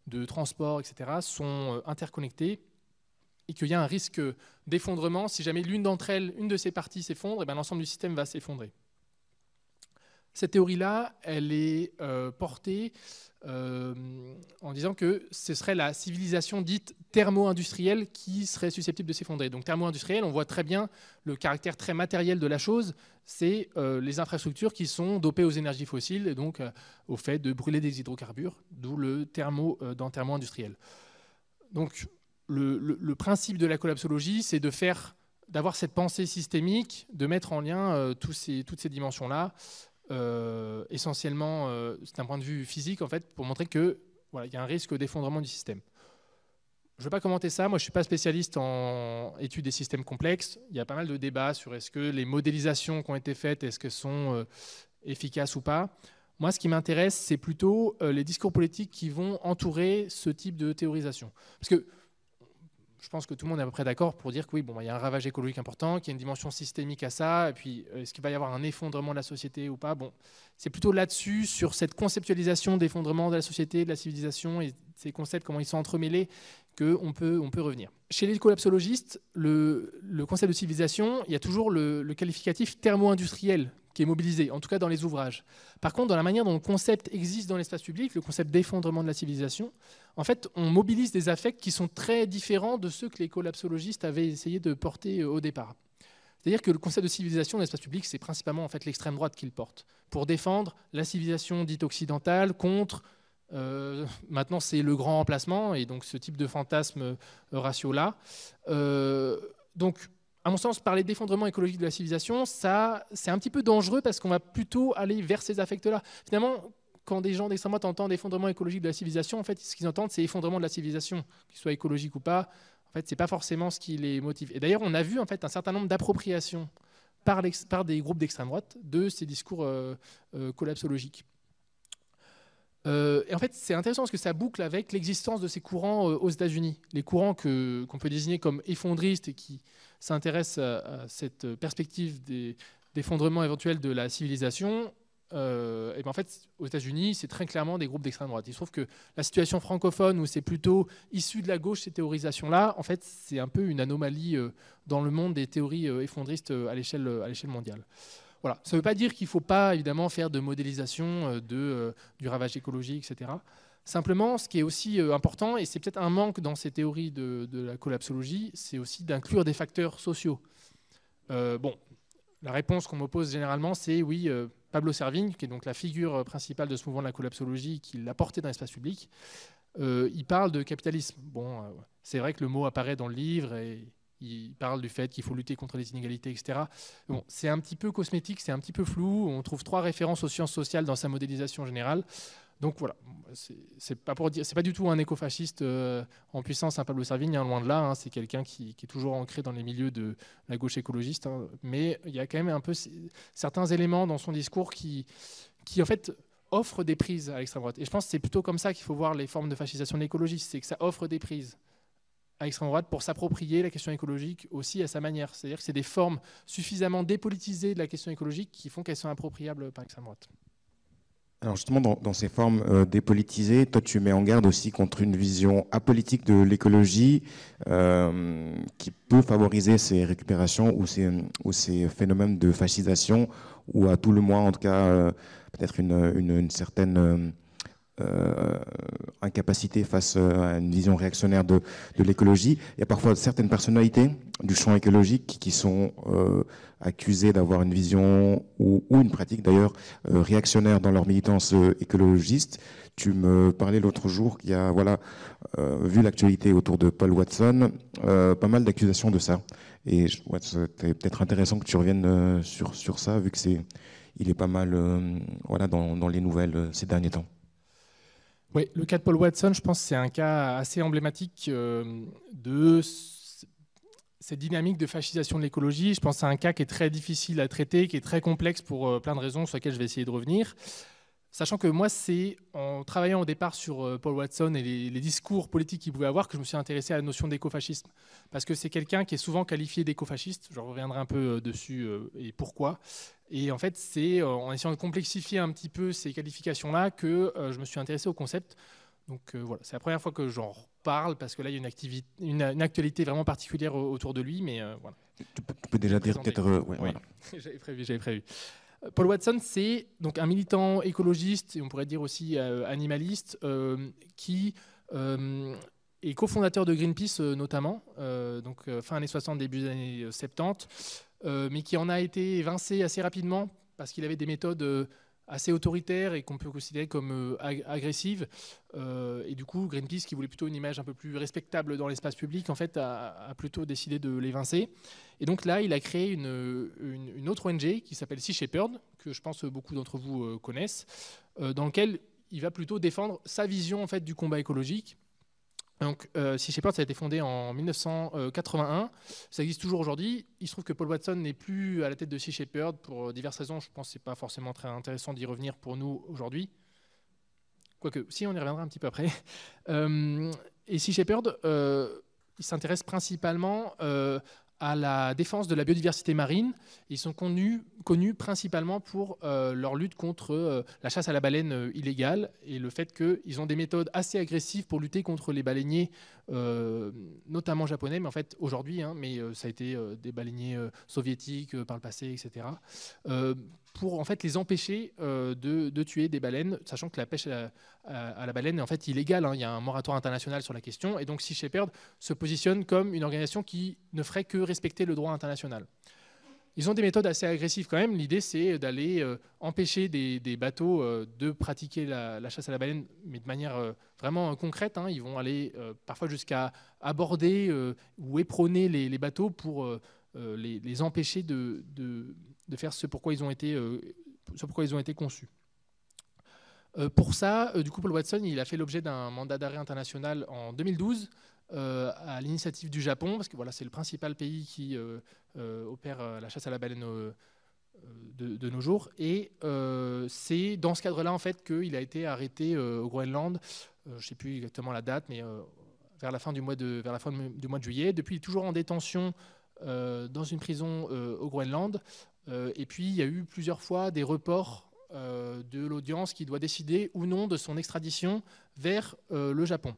Speaker 2: de transport, etc., sont interconnectées et qu'il y a un risque d'effondrement. Si jamais l'une d'entre elles, une de ces parties s'effondre, l'ensemble du système va s'effondrer. Cette théorie-là, elle est portée en disant que ce serait la civilisation dite thermo-industrielle qui serait susceptible de s'effondrer. Donc thermo-industrielle, on voit très bien le caractère très matériel de la chose, c'est les infrastructures qui sont dopées aux énergies fossiles et donc au fait de brûler des hydrocarbures, d'où le thermo dans thermo-industriel. Donc le principe de la collapsologie, c'est de faire d'avoir cette pensée systémique, de mettre en lien toutes ces dimensions-là, essentiellement d'un point de vue physique, en fait, pour montrer que voilà, y a un risque d'effondrement du système. Je ne vais pas commenter ça. Moi, je ne suis pas spécialiste en études des systèmes complexes. Il y a pas mal de débats sur est-ce que les modélisations qui ont été faites, est-ce qu'elles sont efficaces ou pas. Moi, ce qui m'intéresse, c'est plutôt les discours politiques qui vont entourer ce type de théorisation. Parce que je pense que tout le monde est à peu près d'accord pour dire que oui, bon, il y a un ravage écologique important, qu'il y a une dimension systémique à ça, et puis est-ce qu'il va y avoir un effondrement de la société ou pas. Bon, c'est plutôt là-dessus, sur cette conceptualisation d'effondrement de la société, de la civilisation, et ces concepts, comment ils sont entremêlés, qu'on peut revenir. Chez les écolapsologistes, le concept de civilisation, il y a toujours le qualificatif thermo-industriel qui est mobilisé, en tout cas dans les ouvrages. Par contre, dans la manière dont le concept existe dans l'espace public, le concept d'effondrement de la civilisation, en fait, on mobilise des affects qui sont très différents de ceux que les écolapsologistes avaient essayé de porter au départ. C'est-à-dire que le concept de civilisation dans l'espace public, c'est principalement en fait, l'extrême droite qui le porte, pour défendre la civilisation dite occidentale contre... maintenant, c'est le grand remplacement, et donc ce type de fantasme ratio-là. Donc, à mon sens, parler d'effondrement écologique de la civilisation, ça, c'est un petit peu dangereux parce qu'on va plutôt aller vers ces affects-là. Finalement, quand des gens d'extrême droite entendent effondrement écologique de la civilisation, en fait, ce qu'ils entendent, c'est effondrement de la civilisation, qu'il soit écologique ou pas. En fait, c'est pas forcément ce qui les motive. Et d'ailleurs, on a vu en fait un certain nombre d'appropriations par des groupes d'extrême droite de ces discours collapsologiques. Et en fait, c'est intéressant parce que ça boucle avec l'existence de ces courants aux États-Unis. Les courants qu'on peut désigner comme effondristes et qui s'intéressent à cette perspective d'effondrement éventuel de la civilisation. Et ben en fait, aux États-Unis, c'est très clairement des groupes d'extrême droite. Il se trouve que la situation francophone, où c'est plutôt issu de la gauche, ces théorisations-là, en fait, c'est un peu une anomalie dans le monde des théories effondristes à l'échelle mondiale. Voilà. Ça ne veut pas dire qu'il ne faut pas évidemment faire de modélisation du ravage écologique, etc. Simplement, ce qui est aussi important, et c'est peut-être un manque dans ces théories de la collapsologie, c'est aussi d'inclure des facteurs sociaux. Bon, la réponse qu'on m'oppose généralement, c'est oui, Pablo Servigne, qui est donc la figure principale de ce mouvement de la collapsologie, qui l'a porté dans l'espace public, il parle de capitalisme. Bon, c'est vrai que le mot apparaît dans le livre et il parle du fait qu'il faut lutter contre les inégalités, etc. Bon, c'est un petit peu cosmétique, c'est un petit peu flou. On trouve 3 références aux sciences sociales dans sa modélisation générale. Donc voilà, c'est pas du tout un écofasciste en puissance, hein, Pablo Servigne, hein, loin de là. Hein, c'est quelqu'un qui est toujours ancré dans les milieux de la gauche écologiste. Hein, mais il y a quand même un peu certains éléments dans son discours qui en fait offrent des prises à l'extrême droite. Et je pense que c'est plutôt comme ça qu'il faut voir les formes de fascisation de l'écologie, c'est que ça offre des prises à l'extrême droite pour s'approprier la question écologique aussi à sa manière. C'est-à-dire que c'est des formes suffisamment dépolitisées de la question écologique qui font qu'elles sont appropriables par l'extrême droite.
Speaker 1: Alors justement, dans ces formes dépolitisées, toi tu mets en garde aussi contre une vision apolitique de l'écologie qui peut favoriser ces récupérations ou ces phénomènes de fascisation, ou à tout le moins en tout cas peut-être une certaine incapacité face à une vision réactionnaire de l'écologie. Il y a parfois certaines personnalités du champ écologique qui sont accusées d'avoir une vision ou une pratique d'ailleurs réactionnaire dans leur militance écologiste. Tu me parlais l'autre jour qu'il y a, voilà, vu l'actualité autour de Paul Watson, pas mal d'accusations de ça. Et ouais, c'était peut-être intéressant que tu reviennes sur ça, vu que il est pas mal voilà, dans les nouvelles ces derniers temps.
Speaker 2: Oui, le cas de Paul Watson, je pense que c'est un cas assez emblématique de cette dynamique de fascisation de l'écologie. Je pense que c'est un cas qui est très difficile à traiter, qui est très complexe pour plein de raisons sur lesquelles je vais essayer de revenir. Sachant que moi, c'est en travaillant au départ sur Paul Watson et les discours politiques qu'il pouvait avoir que je me suis intéressé à la notion d'écofascisme. Parce que c'est quelqu'un qui est souvent qualifié d'écofasciste. Je reviendrai un peu dessus et pourquoi. Et en fait, c'est en essayant de complexifier un petit peu ces qualifications-là que je me suis intéressé au concept. Donc voilà, c'est la première fois que j'en parle parce que là, il y a une actualité vraiment particulière autour de lui. Mais voilà.
Speaker 1: Tu peux déjà dire peut-être...
Speaker 2: Oui. Voilà. J'avais prévu. Paul Watson, c'est donc un militant écologiste, et on pourrait dire aussi animaliste, qui est cofondateur de Greenpeace notamment, donc fin années 60, début années 70, mais qui en a été évincé assez rapidement parce qu'il avait des méthodes assez autoritaire et qu'on peut considérer comme agressive. Et du coup, Greenpeace, qui voulait plutôt une image un peu plus respectable dans l'espace public, en fait, a plutôt décidé de l'évincer. Et donc là, il a créé une autre ONG qui s'appelle Sea Shepherd, que je pense beaucoup d'entre vous connaissent, dans lequel il va plutôt défendre sa vision en fait, du combat écologique. Donc, Sea Shepherd, ça a été fondé en 1981. Ça existe toujours aujourd'hui. Il se trouve que Paul Watson n'est plus à la tête de Sea Shepherd pour diverses raisons. Je pense que ce n'est pas forcément très intéressant d'y revenir pour nous aujourd'hui. Quoique, si, on y reviendra un petit peu après. Et Sea Shepherd, il s'intéresse principalement à la défense de la biodiversité marine. Ils sont connus principalement pour leur lutte contre la chasse à la baleine illégale et le fait qu'ils ont des méthodes assez agressives pour lutter contre les baleiniers, notamment japonais, mais en fait aujourd'hui, mais ça a été des baleiniers soviétiques par le passé, etc. Pour en fait les empêcher de tuer des baleines, sachant que la pêche à la baleine est en fait illégale. Il y a un moratoire international sur la question, et donc Sea Shepherd se positionne comme une organisation qui ne ferait que respecter le droit international. Ils ont des méthodes assez agressives quand même. L'idée, c'est d'aller empêcher des bateaux de pratiquer la chasse à la baleine, mais de manière vraiment concrète. Ils vont aller parfois jusqu'à aborder ou éperonner les bateaux pour les empêcher de faire ce pourquoi ils ont été conçus. Pour ça, du coup, Paul Watson, il a fait l'objet d'un mandat d'arrêt international en 2012 à l'initiative du Japon, parce que voilà, c'est le principal pays qui opère la chasse à la baleine de nos jours. Et c'est dans ce cadre-là en fait, qu'il a été arrêté au Groenland. Je ne sais plus exactement la date, mais vers la fin du mois de juillet. Depuis, il est toujours en détention dans une prison au Groenland. Et puis, il y a eu plusieurs fois des reports de l'audience qui doit décider ou non de son extradition vers le Japon.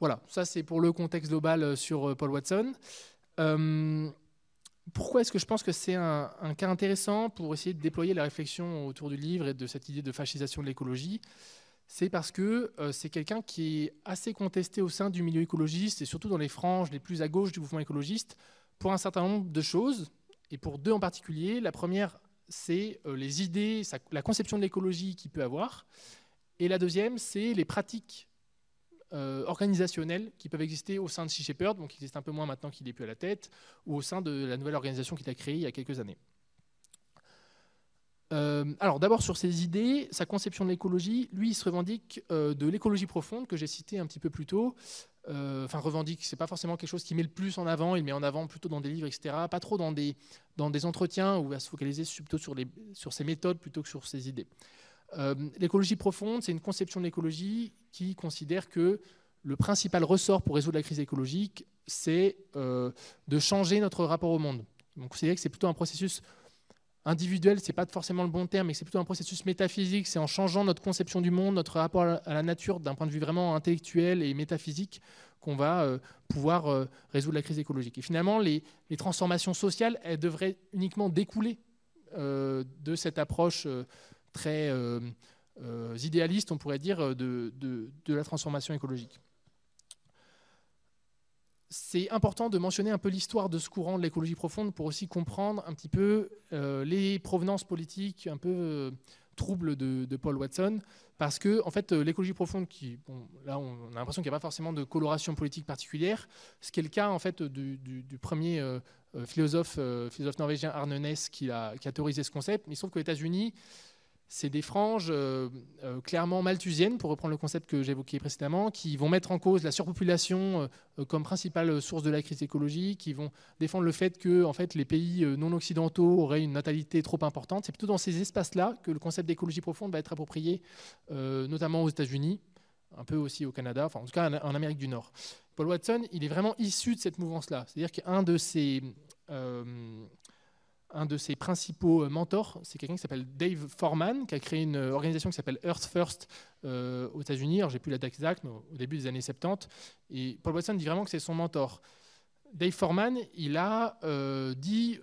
Speaker 2: Voilà, ça c'est pour le contexte global sur Paul Watson. Pourquoi est-ce que je pense que c'est un cas intéressant pour essayer de déployer la réflexion autour du livre et de cette idée de fascisation de l'écologie? C'est parce que c'est quelqu'un qui est assez contesté au sein du milieu écologiste et surtout dans les franges les plus à gauche du mouvement écologiste pour un certain nombre de choses, et pour deux en particulier. La première, c'est les idées, la conception de l'écologie qu'il peut avoir. Et la deuxième, c'est les pratiques organisationnelles qui peuvent exister au sein de Sea Shepherd, donc qui existe un peu moins maintenant qu'il n'est plus à la tête, ou au sein de la nouvelle organisation qu'il a créée il y a quelques années. Alors d'abord sur ses idées, sa conception de l'écologie, lui il se revendique de l'écologie profonde que j'ai cité un petit peu plus tôt. Enfin revendique, c'est pas forcément quelque chose qu'il met le plus en avant, il met en avant plutôt dans des livres, etc. Pas trop dans des entretiens où il va se focaliser plutôt sur ses méthodes plutôt que sur ses idées. L'écologie profonde, c'est une conception de l'écologie qui considère que le principal ressort pour résoudre la crise écologique, c'est de changer notre rapport au monde. Donc, on considère que c'est plutôt un processus individuel, c'est pas forcément le bon terme, mais c'est plutôt un processus métaphysique. C'est en changeant notre conception du monde, notre rapport à la nature d'un point de vue vraiment intellectuel et métaphysique qu'on va pouvoir résoudre la crise écologique. Et finalement, les transformations sociales, elles devraient uniquement découler de cette approche très idéaliste, on pourrait dire, de la transformation écologique. C'est important de mentionner un peu l'histoire de ce courant de l'écologie profonde pour aussi comprendre un petit peu les provenances politiques un peu troubles de Paul Watson, parce que en fait, l'écologie profonde, là on a l'impression qu'il n'y a pas forcément de coloration politique particulière, ce qui est le cas en fait du premier philosophe norvégien Arne Næss qui a théorisé ce concept, mais il se trouve qu'aux États-Unis, c'est des franges clairement malthusiennes, pour reprendre le concept que j'évoquais précédemment, qui vont mettre en cause la surpopulation comme principale source de la crise écologique, qui vont défendre le fait que en fait, les pays non occidentaux auraient une natalité trop importante. C'est plutôt dans ces espaces-là que le concept d'écologie profonde va être approprié, notamment aux États-Unis, un peu aussi au Canada, enfin en tout cas en Amérique du Nord. Paul Watson, il est vraiment issu de cette mouvance-là. C'est-à-dire qu'un de ses principaux mentors, c'est quelqu'un qui s'appelle Dave Foreman, qui a créé une organisation qui s'appelle Earth First aux États-Unis. Alors, j'ai plus la date exacte, mais au début des années 70. Et Paul Watson dit vraiment que c'est son mentor. Dave Foreman, il a dit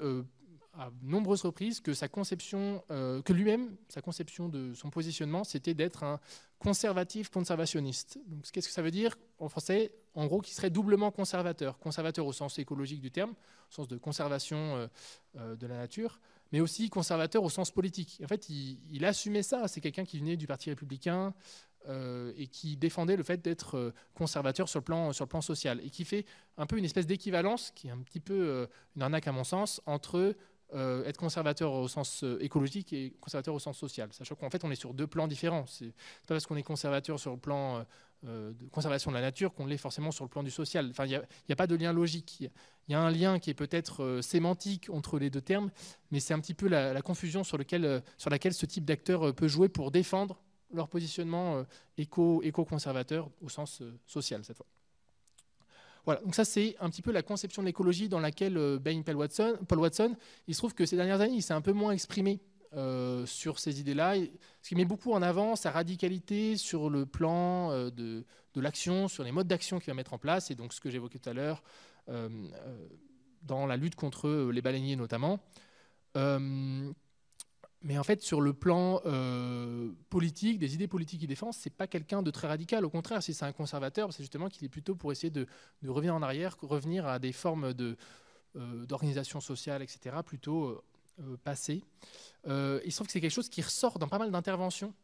Speaker 2: à nombreuses reprises que sa conception de son positionnement, c'était d'être un conservatif conservationniste. Donc, qu'est-ce que ça veut dire en français? En gros, qu'il serait doublement conservateur. Conservateur au sens écologique du terme, au sens de conservation de la nature, mais aussi conservateur au sens politique. En fait, il assumait ça. C'est quelqu'un qui venait du Parti républicain et qui défendait le fait d'être conservateur sur le plan social et qui fait un peu une espèce d'équivalence, qui est un petit peu une arnaque à mon sens, entre être conservateur au sens écologique et conservateur au sens social. Sachant qu'en fait, on est sur deux plans différents. C'est pas parce qu'on est conservateur sur le plan de conservation de la nature qu'on l'est forcément sur le plan du social. Enfin, il n'y a pas de lien logique. Il y a un lien qui est peut-être sémantique entre les deux termes, mais c'est un petit peu la confusion sur laquelle ce type d'acteur peut jouer pour défendre leur positionnement éco-conservateur au sens social, cette fois. Voilà, donc ça c'est un petit peu la conception de l'écologie dans laquelle baigne Paul Watson. Il se trouve que ces dernières années, il s'est un peu moins exprimé sur ces idées-là, ce qui met beaucoup en avant sa radicalité sur le plan de l'action, sur les modes d'action qu'il va mettre en place, et donc ce que j'évoquais tout à l'heure dans la lutte contre les baleiniers notamment. Mais en fait, sur le plan politique, des idées politiques qu'il défend, c'est pas quelqu'un de très radical. Au contraire, si c'est un conservateur, c'est justement qu'il est plutôt pour essayer de revenir en arrière, revenir à des formes d'organisation sociale, etc., plutôt passées. Il se trouve que c'est quelque chose qui ressort dans pas mal d'interventions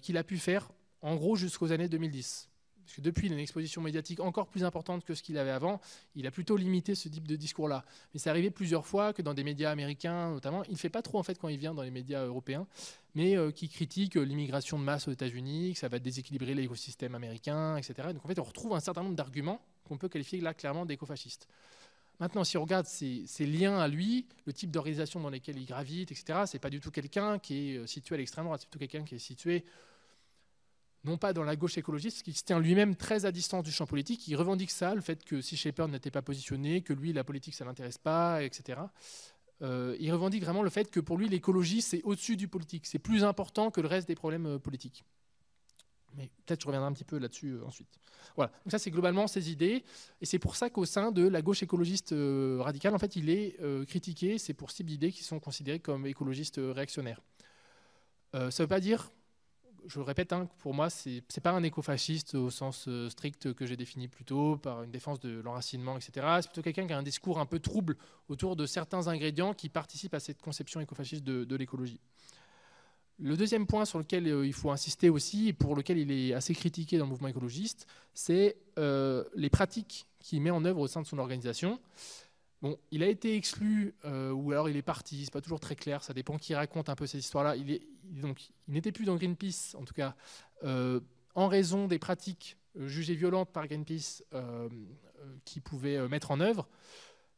Speaker 2: qu'il a pu faire, en gros, jusqu'aux années 2010. Parce que depuis, il a une exposition médiatique encore plus importante que ce qu'il avait avant. Il a plutôt limité ce type de discours-là. Mais c'est arrivé plusieurs fois que dans des médias américains, notamment, il ne fait pas trop en fait quand il vient dans les médias européens, mais qui critique l'immigration de masse aux États-Unis, que ça va déséquilibrer l'écosystème américain, etc. Donc en fait, on retrouve un certain nombre d'arguments qu'on peut qualifier là clairement d'écofascistes. Maintenant, si on regarde ses liens à lui, le type d'organisation dans lesquelles il gravite, etc., c'est pas du tout quelqu'un qui est situé à l'extrême droite, c'est plutôt quelqu'un qui est situé non pas dans la gauche écologiste, qui se tient lui-même très à distance du champ politique, il revendique ça, le fait que Sea Shepherd n'était pas positionné, que lui, la politique, ça ne l'intéresse pas, etc. Il revendique vraiment le fait que pour lui, l'écologie, c'est au-dessus du politique, c'est plus important que le reste des problèmes politiques. Mais peut-être je reviendrai un petit peu là-dessus ensuite. Voilà, donc ça c'est globalement ses idées, et c'est pour ça qu'au sein de la gauche écologiste radicale, en fait, il est critiqué, c'est pour ce type d'idées qui sont considérées comme écologistes réactionnaires. Ça ne veut pas dire... Je le répète, hein, pour moi, ce n'est pas un écofasciste au sens strict que j'ai défini plus tôt, par une défense de l'enracinement, etc. C'est plutôt quelqu'un qui a un discours un peu trouble autour de certains ingrédients qui participent à cette conception écofasciste de l'écologie. Le deuxième point sur lequel il faut insister aussi, et pour lequel il est assez critiqué dans le mouvement écologiste, c'est les pratiques qu'il met en œuvre au sein de son organisation. Bon, il a été exclu ou alors il est parti, c'est pas toujours très clair, ça dépend qui raconte un peu ces histoires-là. Il n'était plus dans Greenpeace, en tout cas, en raison des pratiques jugées violentes par Greenpeace qu'il pouvait mettre en œuvre.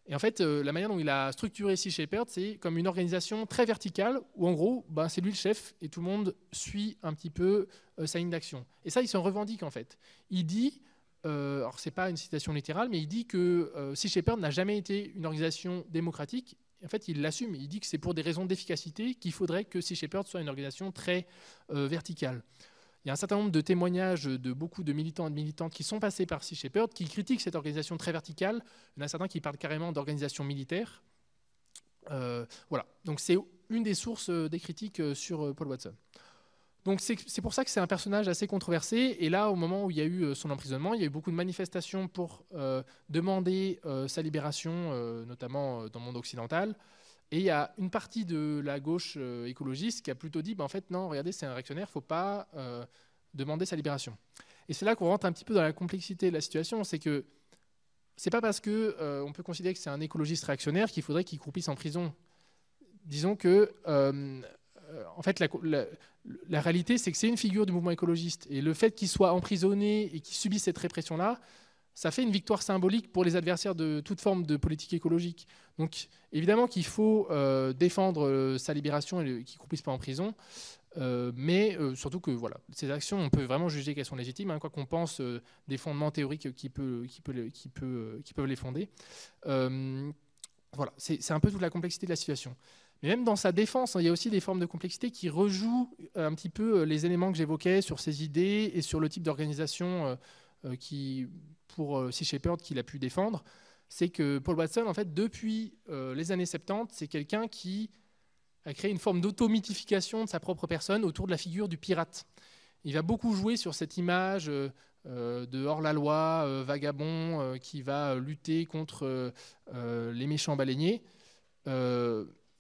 Speaker 2: Et en fait, la manière dont il a structuré Sea Shepherd, c'est comme une organisation très verticale, où en gros, c'est lui le chef et tout le monde suit un petit peu sa ligne d'action. Et ça, il s'en revendique en fait. Il dit... alors c'est pas une citation littérale, mais il dit que Sea Shepherd n'a jamais été une organisation démocratique. En fait, il l'assume. Il dit que c'est pour des raisons d'efficacité qu'il faudrait que Sea Shepherd soit une organisation très verticale. Il y a un certain nombre de témoignages de beaucoup de militants et de militantes qui sont passés par Sea Shepherd, qui critiquent cette organisation très verticale. Il y en a certains qui parlent carrément d'organisation militaire. Voilà. Donc c'est une des sources des critiques sur Paul Watson. Donc c'est pour ça que c'est un personnage assez controversé. Et là, au moment où il y a eu son emprisonnement, il y a eu beaucoup de manifestations pour demander sa libération, notamment dans le monde occidental. Et il y a une partie de la gauche écologiste qui a plutôt dit, en fait, non, regardez, c'est un réactionnaire, il ne faut pas demander sa libération. Et c'est là qu'on rentre un petit peu dans la complexité de la situation. C'est que c'est pas parce qu'on peut considérer que c'est un écologiste réactionnaire qu'il faudrait qu'il croupisse en prison. Disons que... en fait, la réalité, c'est que c'est une figure du mouvement écologiste. Et le fait qu'il soit emprisonné et qu'il subisse cette répression-là, ça fait une victoire symbolique pour les adversaires de toute forme de politique écologique. Donc, évidemment qu'il faut défendre sa libération et qu'il ne croupisse pas en prison. Mais surtout que voilà, ces actions, on peut vraiment juger qu'elles sont légitimes, hein, quoi qu'on pense des fondements théoriques qui peuvent les fonder. Voilà, c'est un peu toute la complexité de la situation. Mais même dans sa défense, il y a aussi des formes de complexité qui rejouent un petit peu les éléments que j'évoquais sur ses idées et sur le type d'organisation pour Sea Shepherd qu'il a pu défendre. C'est que Paul Watson, en fait, depuis les années 70, c'est quelqu'un qui a créé une forme d'auto-mythification de sa propre personne autour de la figure du pirate. Il va beaucoup jouer sur cette image de hors-la-loi, vagabond, qui va lutter contre les méchants baleiniers.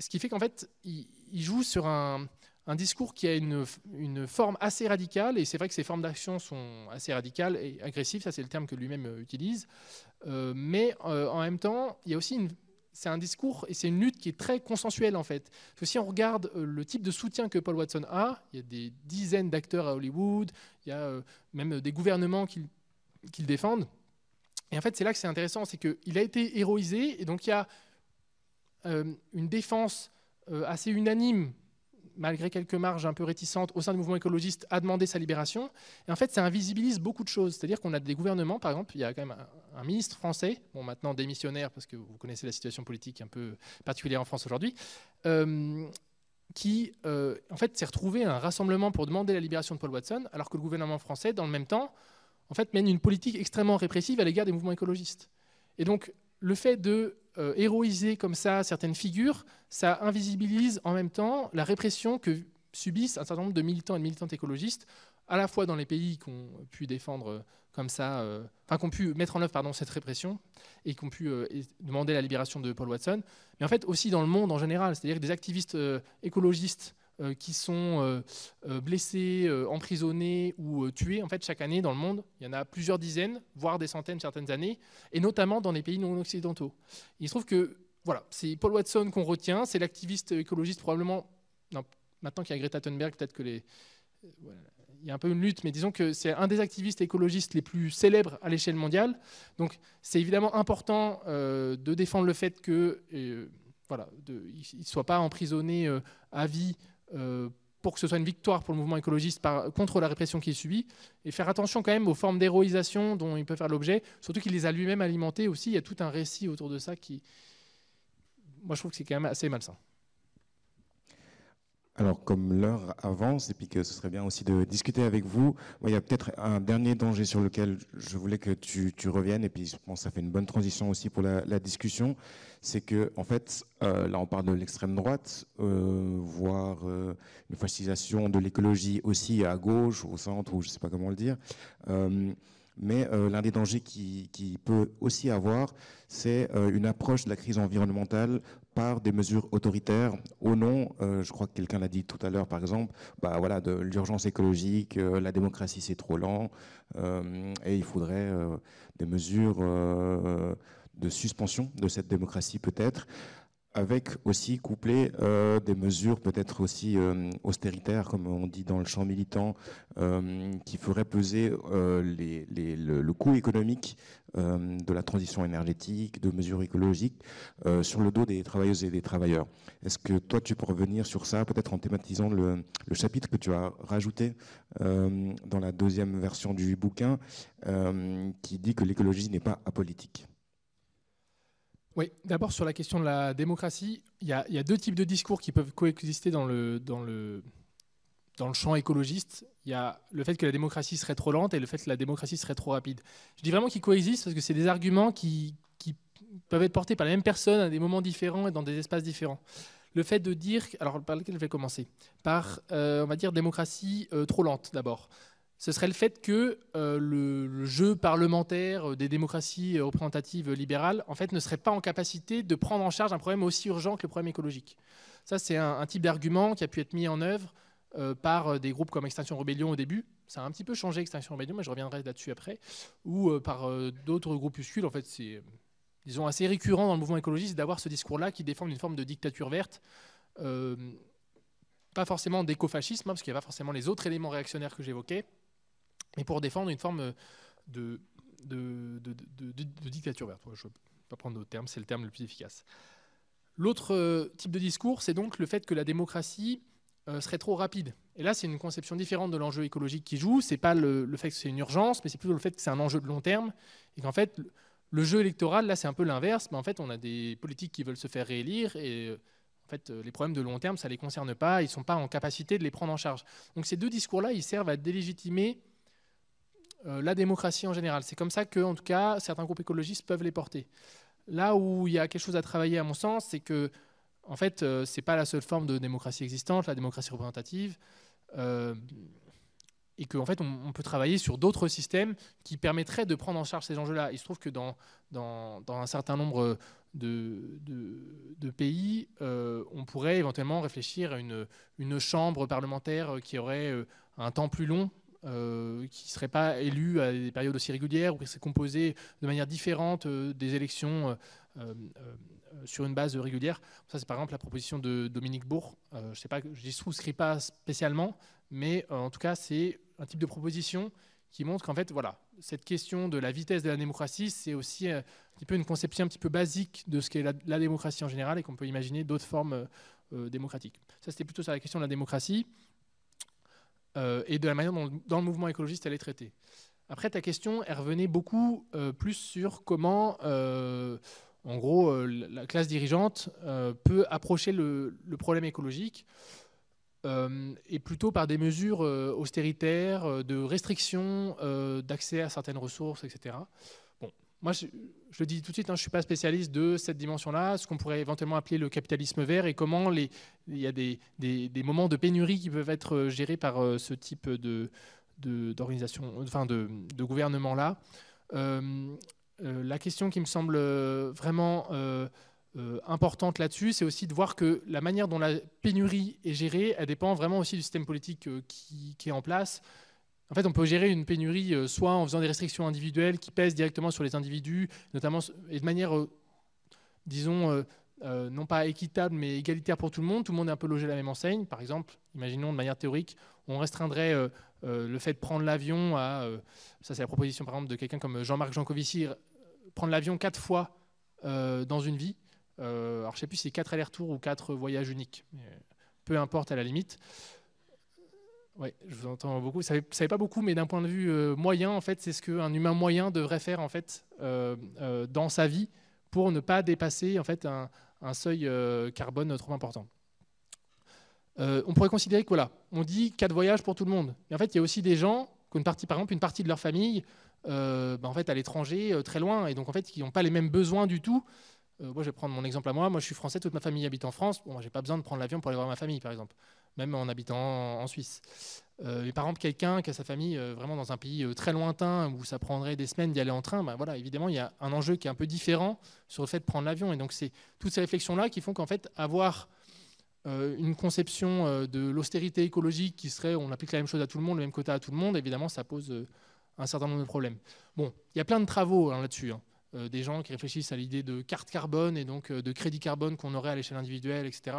Speaker 2: ce qui fait qu'en fait, il joue sur un discours qui a une forme assez radicale, et c'est vrai que ces formes d'action sont assez radicales et agressives, ça c'est le terme que lui-même utilise, mais en même temps, il y a aussi c'est un discours et c'est une lutte qui est très consensuelle en fait. Parce que si on regarde le type de soutien que Paul Watson a, il y a des dizaines d'acteurs à Hollywood, il y a même des gouvernements qui le défendent. Et en fait, c'est là que c'est intéressant, c'est qu'il a été héroïsé, et donc il y a une défense assez unanime, malgré quelques marges un peu réticentes au sein du mouvement écologiste, à demander sa libération. Et en fait, ça invisibilise beaucoup de choses. C'est-à-dire qu'on a des gouvernements, par exemple, il y a quand même un ministre français, bon maintenant démissionnaire, parce que vous connaissez la situation politique un peu particulière en France aujourd'hui, qui en fait s'est retrouvé à un rassemblement pour demander la libération de Paul Watson, alors que le gouvernement français, dans le même temps, en fait, mène une politique extrêmement répressive à l'égard des mouvements écologistes. Et donc, le fait de héroïser comme ça certaines figures, ça invisibilise en même temps la répression que subissent un certain nombre de militants et de militantes écologistes, à la fois dans les pays qui ont pu défendre comme ça, enfin qui ont pu mettre en œuvre cette répression et qui ont pu demander la libération de Paul Watson, mais en fait aussi dans le monde en général, c'est-à-dire que des activistes écologistes qui sont blessés, emprisonnés ou tués en fait chaque année dans le monde. Il y en a plusieurs dizaines, voire des centaines certaines années, et notamment dans les pays non occidentaux. Il se trouve que voilà, c'est Paul Watson qu'on retient, c'est l'activiste écologiste probablement. Non, maintenant qu'il y a Greta Thunberg, peut-être que voilà, il y a un peu une lutte, mais disons que c'est un des activistes écologistes les plus célèbres à l'échelle mondiale. Donc c'est évidemment important de défendre le fait que voilà, il ne soit pas emprisonné à vie. Pour que ce soit une victoire pour le mouvement écologiste contre la répression qu'il subit, et faire attention quand même aux formes d'héroïsation dont il peut faire l'objet, surtout qu'il les a lui-même alimentées aussi. Il y a tout un récit autour de ça qui, moi je trouve que c'est quand même assez malsain.
Speaker 1: Alors, comme l'heure avance, et puis que ce serait bien aussi de discuter avec vous, il y a peut-être un dernier danger sur lequel je voulais que tu reviennes, et puis je pense que ça fait une bonne transition aussi pour la discussion, c'est que, en fait, là on parle de l'extrême droite, voire une fascisation de l'écologie aussi à gauche, au centre, ou je ne sais pas comment le dire. Mais l'un des dangers qui peut aussi avoir, c'est une approche de la crise environnementale par des mesures autoritaires au nom, je crois que quelqu'un l'a dit tout à l'heure par exemple, voilà, de l'urgence écologique, la démocratie c'est trop lent, et il faudrait des mesures de suspension de cette démocratie peut-être, avec aussi couplé des mesures peut-être aussi austéritaires, comme on dit dans le champ militant, qui feraient peser le coût économique de la transition énergétique, de mesures écologiques, sur le dos des travailleuses et des travailleurs. Est-ce que toi, tu peux revenir sur ça, peut-être en thématisant le chapitre que tu as rajouté dans la deuxième version du bouquin, qui dit que l'écologie n'est pas apolitique?
Speaker 2: Oui, d'abord sur la question de la démocratie, il y a deux types de discours qui peuvent coexister dans le champ écologiste. Il y a le fait que la démocratie serait trop lente et le fait que la démocratie serait trop rapide. Je dis vraiment qu'ils coexistent parce que c'est des arguments qui peuvent être portés par les mêmes personnes à des moments différents et dans des espaces différents. Le fait de dire, alors par lequel je vais commencer, par, on va dire, démocratie trop lente d'abord. Ce serait le fait que le jeu parlementaire des démocraties représentatives libérales en fait, ne serait pas en capacité de prendre en charge un problème aussi urgent que le problème écologique. Ça, c'est un type d'argument qui a pu être mis en œuvre par des groupes comme Extinction Rebellion au début. Ça a un petit peu changé, Extinction Rebellion, mais je reviendrai là-dessus après. Ou par d'autres groupuscules. En fait, c'est disons, assez récurrent dans le mouvement écologiste d'avoir ce discours-là qui défend une forme de dictature verte. Pas forcément d'écofascisme, parce qu'il n'y a pas forcément les autres éléments réactionnaires que j'évoquais, mais pour défendre une forme de dictature verte. Je ne vais pas prendre d'autres termes, c'est le terme le plus efficace. L'autre type de discours, c'est donc le fait que la démocratie serait trop rapide. Et là, c'est une conception différente de l'enjeu écologique qui joue. Ce n'est pas le fait que c'est une urgence, mais c'est plutôt le fait que c'est un enjeu de long terme. Et qu'en fait, le jeu électoral, là, c'est un peu l'inverse. Mais en fait, on a des politiques qui veulent se faire réélire et en fait, les problèmes de long terme, ça ne les concerne pas. Ils ne sont pas en capacité de les prendre en charge. Donc ces deux discours-là, ils servent à délégitimer la démocratie en général. C'est comme ça que, en tout cas, certains groupes écologistes peuvent les porter. Là où il y a quelque chose à travailler, à mon sens, c'est que, en fait, ce n'est pas la seule forme de démocratie existante, la démocratie représentative. et qu'en fait, on peut travailler sur d'autres systèmes qui permettraient de prendre en charge ces enjeux-là. Il se trouve que dans un certain nombre de pays, on pourrait éventuellement réfléchir à une chambre parlementaire qui aurait un temps plus long, qui ne serait pas élue à des périodes aussi régulières, ou qui serait composée de manière différente des élections sur une base régulière. Ça, c'est par exemple la proposition de Dominique Bourg. Je sais pas, je n'y souscris pas spécialement, mais en tout cas, c'est un type de proposition qui montre qu'en fait, voilà, cette question de la vitesse de la démocratie, c'est aussi un petit peu une conception un petit peu basique de ce qu'est la démocratie en général, et qu'on peut imaginer d'autres formes démocratiques. Ça, c'était plutôt sur la question de la démocratie et de la manière dont, dans le mouvement écologiste, elle est traitée. Après, ta question, elle revenait beaucoup plus sur comment, en gros, la classe dirigeante peut approcher le problème écologique, et plutôt par des mesures austéritaires, de restriction d'accès à certaines ressources, etc. Bon, moi, je le dis tout de suite, hein, je ne suis pas spécialiste de cette dimension-là, ce qu'on pourrait éventuellement appeler le capitalisme vert, et comment il y a des moments de pénurie qui peuvent être gérés par ce type d'organisation, enfin de gouvernement-là. La question qui me semble vraiment importante là-dessus, c'est aussi de voir que la manière dont la pénurie est gérée, elle dépend vraiment aussi du système politique qui est en place. En fait, on peut gérer une pénurie soit en faisant des restrictions individuelles qui pèsent directement sur les individus, notamment, et de manière, disons, non pas équitable, mais égalitaire pour tout le monde. Tout le monde est un peu logé à la même enseigne. Par exemple, imaginons de manière théorique, on restreindrait le fait de prendre l'avion à... ça, c'est la proposition, par exemple, de quelqu'un comme Jean-Marc Jancovici, prendre l'avion 4 fois dans une vie. Alors, je ne sais plus si c'est 4 allers-retours ou 4 voyages uniques. Peu importe, à la limite. Oui, je vous entends beaucoup. Vous savez pas beaucoup, mais d'un point de vue moyen, en fait, c'est ce qu'un humain moyen devrait faire en fait, dans sa vie pour ne pas dépasser en fait, un seuil carbone trop important. On pourrait considérer que voilà, on dit 4 voyages pour tout le monde. Et en fait, il y a aussi des gens, par exemple, une partie de leur famille, en fait, à l'étranger, très loin, et donc en fait, qui n'ont pas les mêmes besoins du tout. Moi, je vais prendre mon exemple à moi. Moi, je suis français, toute ma famille habite en France. Bon, j'ai pas besoin de prendre l'avion pour aller voir ma famille, par exemple, même en habitant en Suisse. Mais par exemple, quelqu'un qui a sa famille vraiment dans un pays très lointain, où ça prendrait des semaines d'y aller en train, ben voilà, évidemment, il y a un enjeu qui est un peu différent sur le fait de prendre l'avion. Et donc, c'est toutes ces réflexions-là qui font qu'en fait, avoir une conception de l'austérité écologique qui serait, on applique la même chose à tout le monde, le même quota à tout le monde, évidemment, ça pose un certain nombre de problèmes. Bon, il y a plein de travaux là-dessus, hein. Des gens qui réfléchissent à l'idée de carte carbone et donc de crédit carbone qu'on aurait à l'échelle individuelle, etc.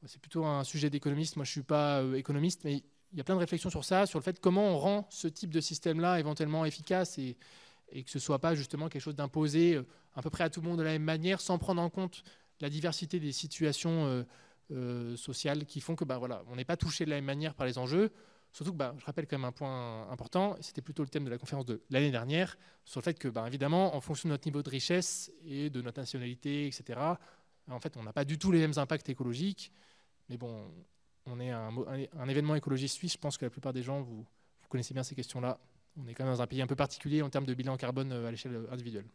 Speaker 2: C'est plutôt un sujet d'économiste. Moi, je ne suis pas économiste, mais il y a plein de réflexions sur ça, sur le fait comment on rend ce type de système-là éventuellement efficace et que ce ne soit pas justement quelque chose d'imposé à peu près à tout le monde de la même manière, sans prendre en compte la diversité des situations sociales qui font que voilà, on n'est pas touché de la même manière par les enjeux. Surtout que je rappelle quand même un point important, et c'était plutôt le thème de la conférence de l'année dernière, sur le fait que, évidemment, en fonction de notre niveau de richesse et de notre nationalité, etc., en fait, on n'a pas du tout les mêmes impacts écologiques. Mais bon, on est un événement écologiste suisse. Je pense que la plupart des gens, vous connaissez bien ces questions-là. On est quand même dans un pays un peu particulier en termes de bilan carbone à l'échelle individuelle.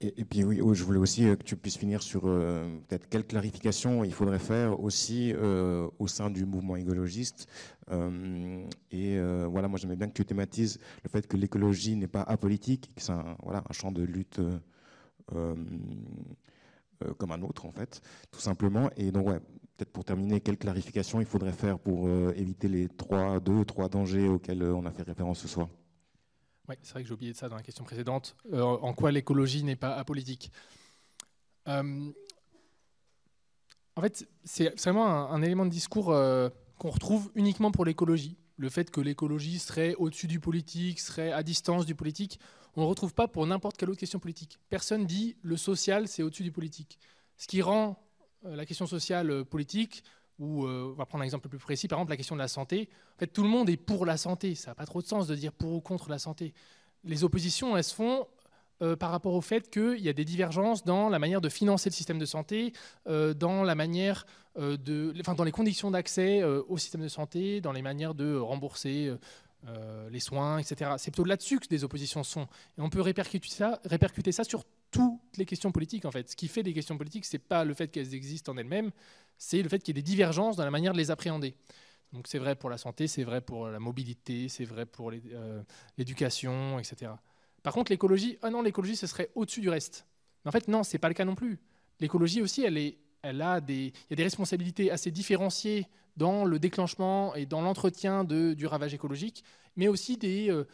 Speaker 1: Et puis oui, je voulais aussi que tu puisses finir sur peut-être quelles clarifications il faudrait faire aussi au sein du mouvement écologiste. Voilà, moi j'aimais bien que tu thématises le fait que l'écologie n'est pas apolitique, que c'est un champ de lutte comme un autre en fait, tout simplement. Et donc ouais, peut-être pour terminer, quelles clarifications il faudrait faire pour éviter les 3 dangers auxquels on a fait référence ce soir.
Speaker 2: Oui, c'est vrai que j'ai oublié de ça dans la question précédente. En quoi l'écologie n'est pas apolitique. En fait, c'est vraiment un élément de discours qu'on retrouve uniquement pour l'écologie. Le fait que l'écologie serait au-dessus du politique, serait à distance du politique, on ne le retrouve pas pour n'importe quelle autre question politique. Personne dit le social, c'est au-dessus du politique. Ce qui rend la question sociale politique, ou on va prendre un exemple plus précis, par exemple la question de la santé. En fait, tout le monde est pour la santé. Ça n'a pas trop de sens de dire pour ou contre la santé. Les oppositions, elles se font par rapport au fait qu'il y a des divergences dans la manière de financer le système de santé, dans la manière dans les conditions d'accès au système de santé, dans les manières de rembourser les soins, etc. C'est plutôt là-dessus que des oppositions sont. Et on peut répercuter ça sur toutes les questions politiques, en fait. Ce qui fait des questions politiques, ce n'est pas le fait qu'elles existent en elles-mêmes, c'est le fait qu'il y ait des divergences dans la manière de les appréhender. Donc c'est vrai pour la santé, c'est vrai pour la mobilité, c'est vrai pour l'éducation, etc. Par contre, l'écologie, l'écologie, ce serait au-dessus du reste. Mais en fait, non, ce n'est pas le cas non plus. L'écologie aussi, il y a des responsabilités assez différenciées dans le déclenchement et dans l'entretien du ravage écologique, mais aussi des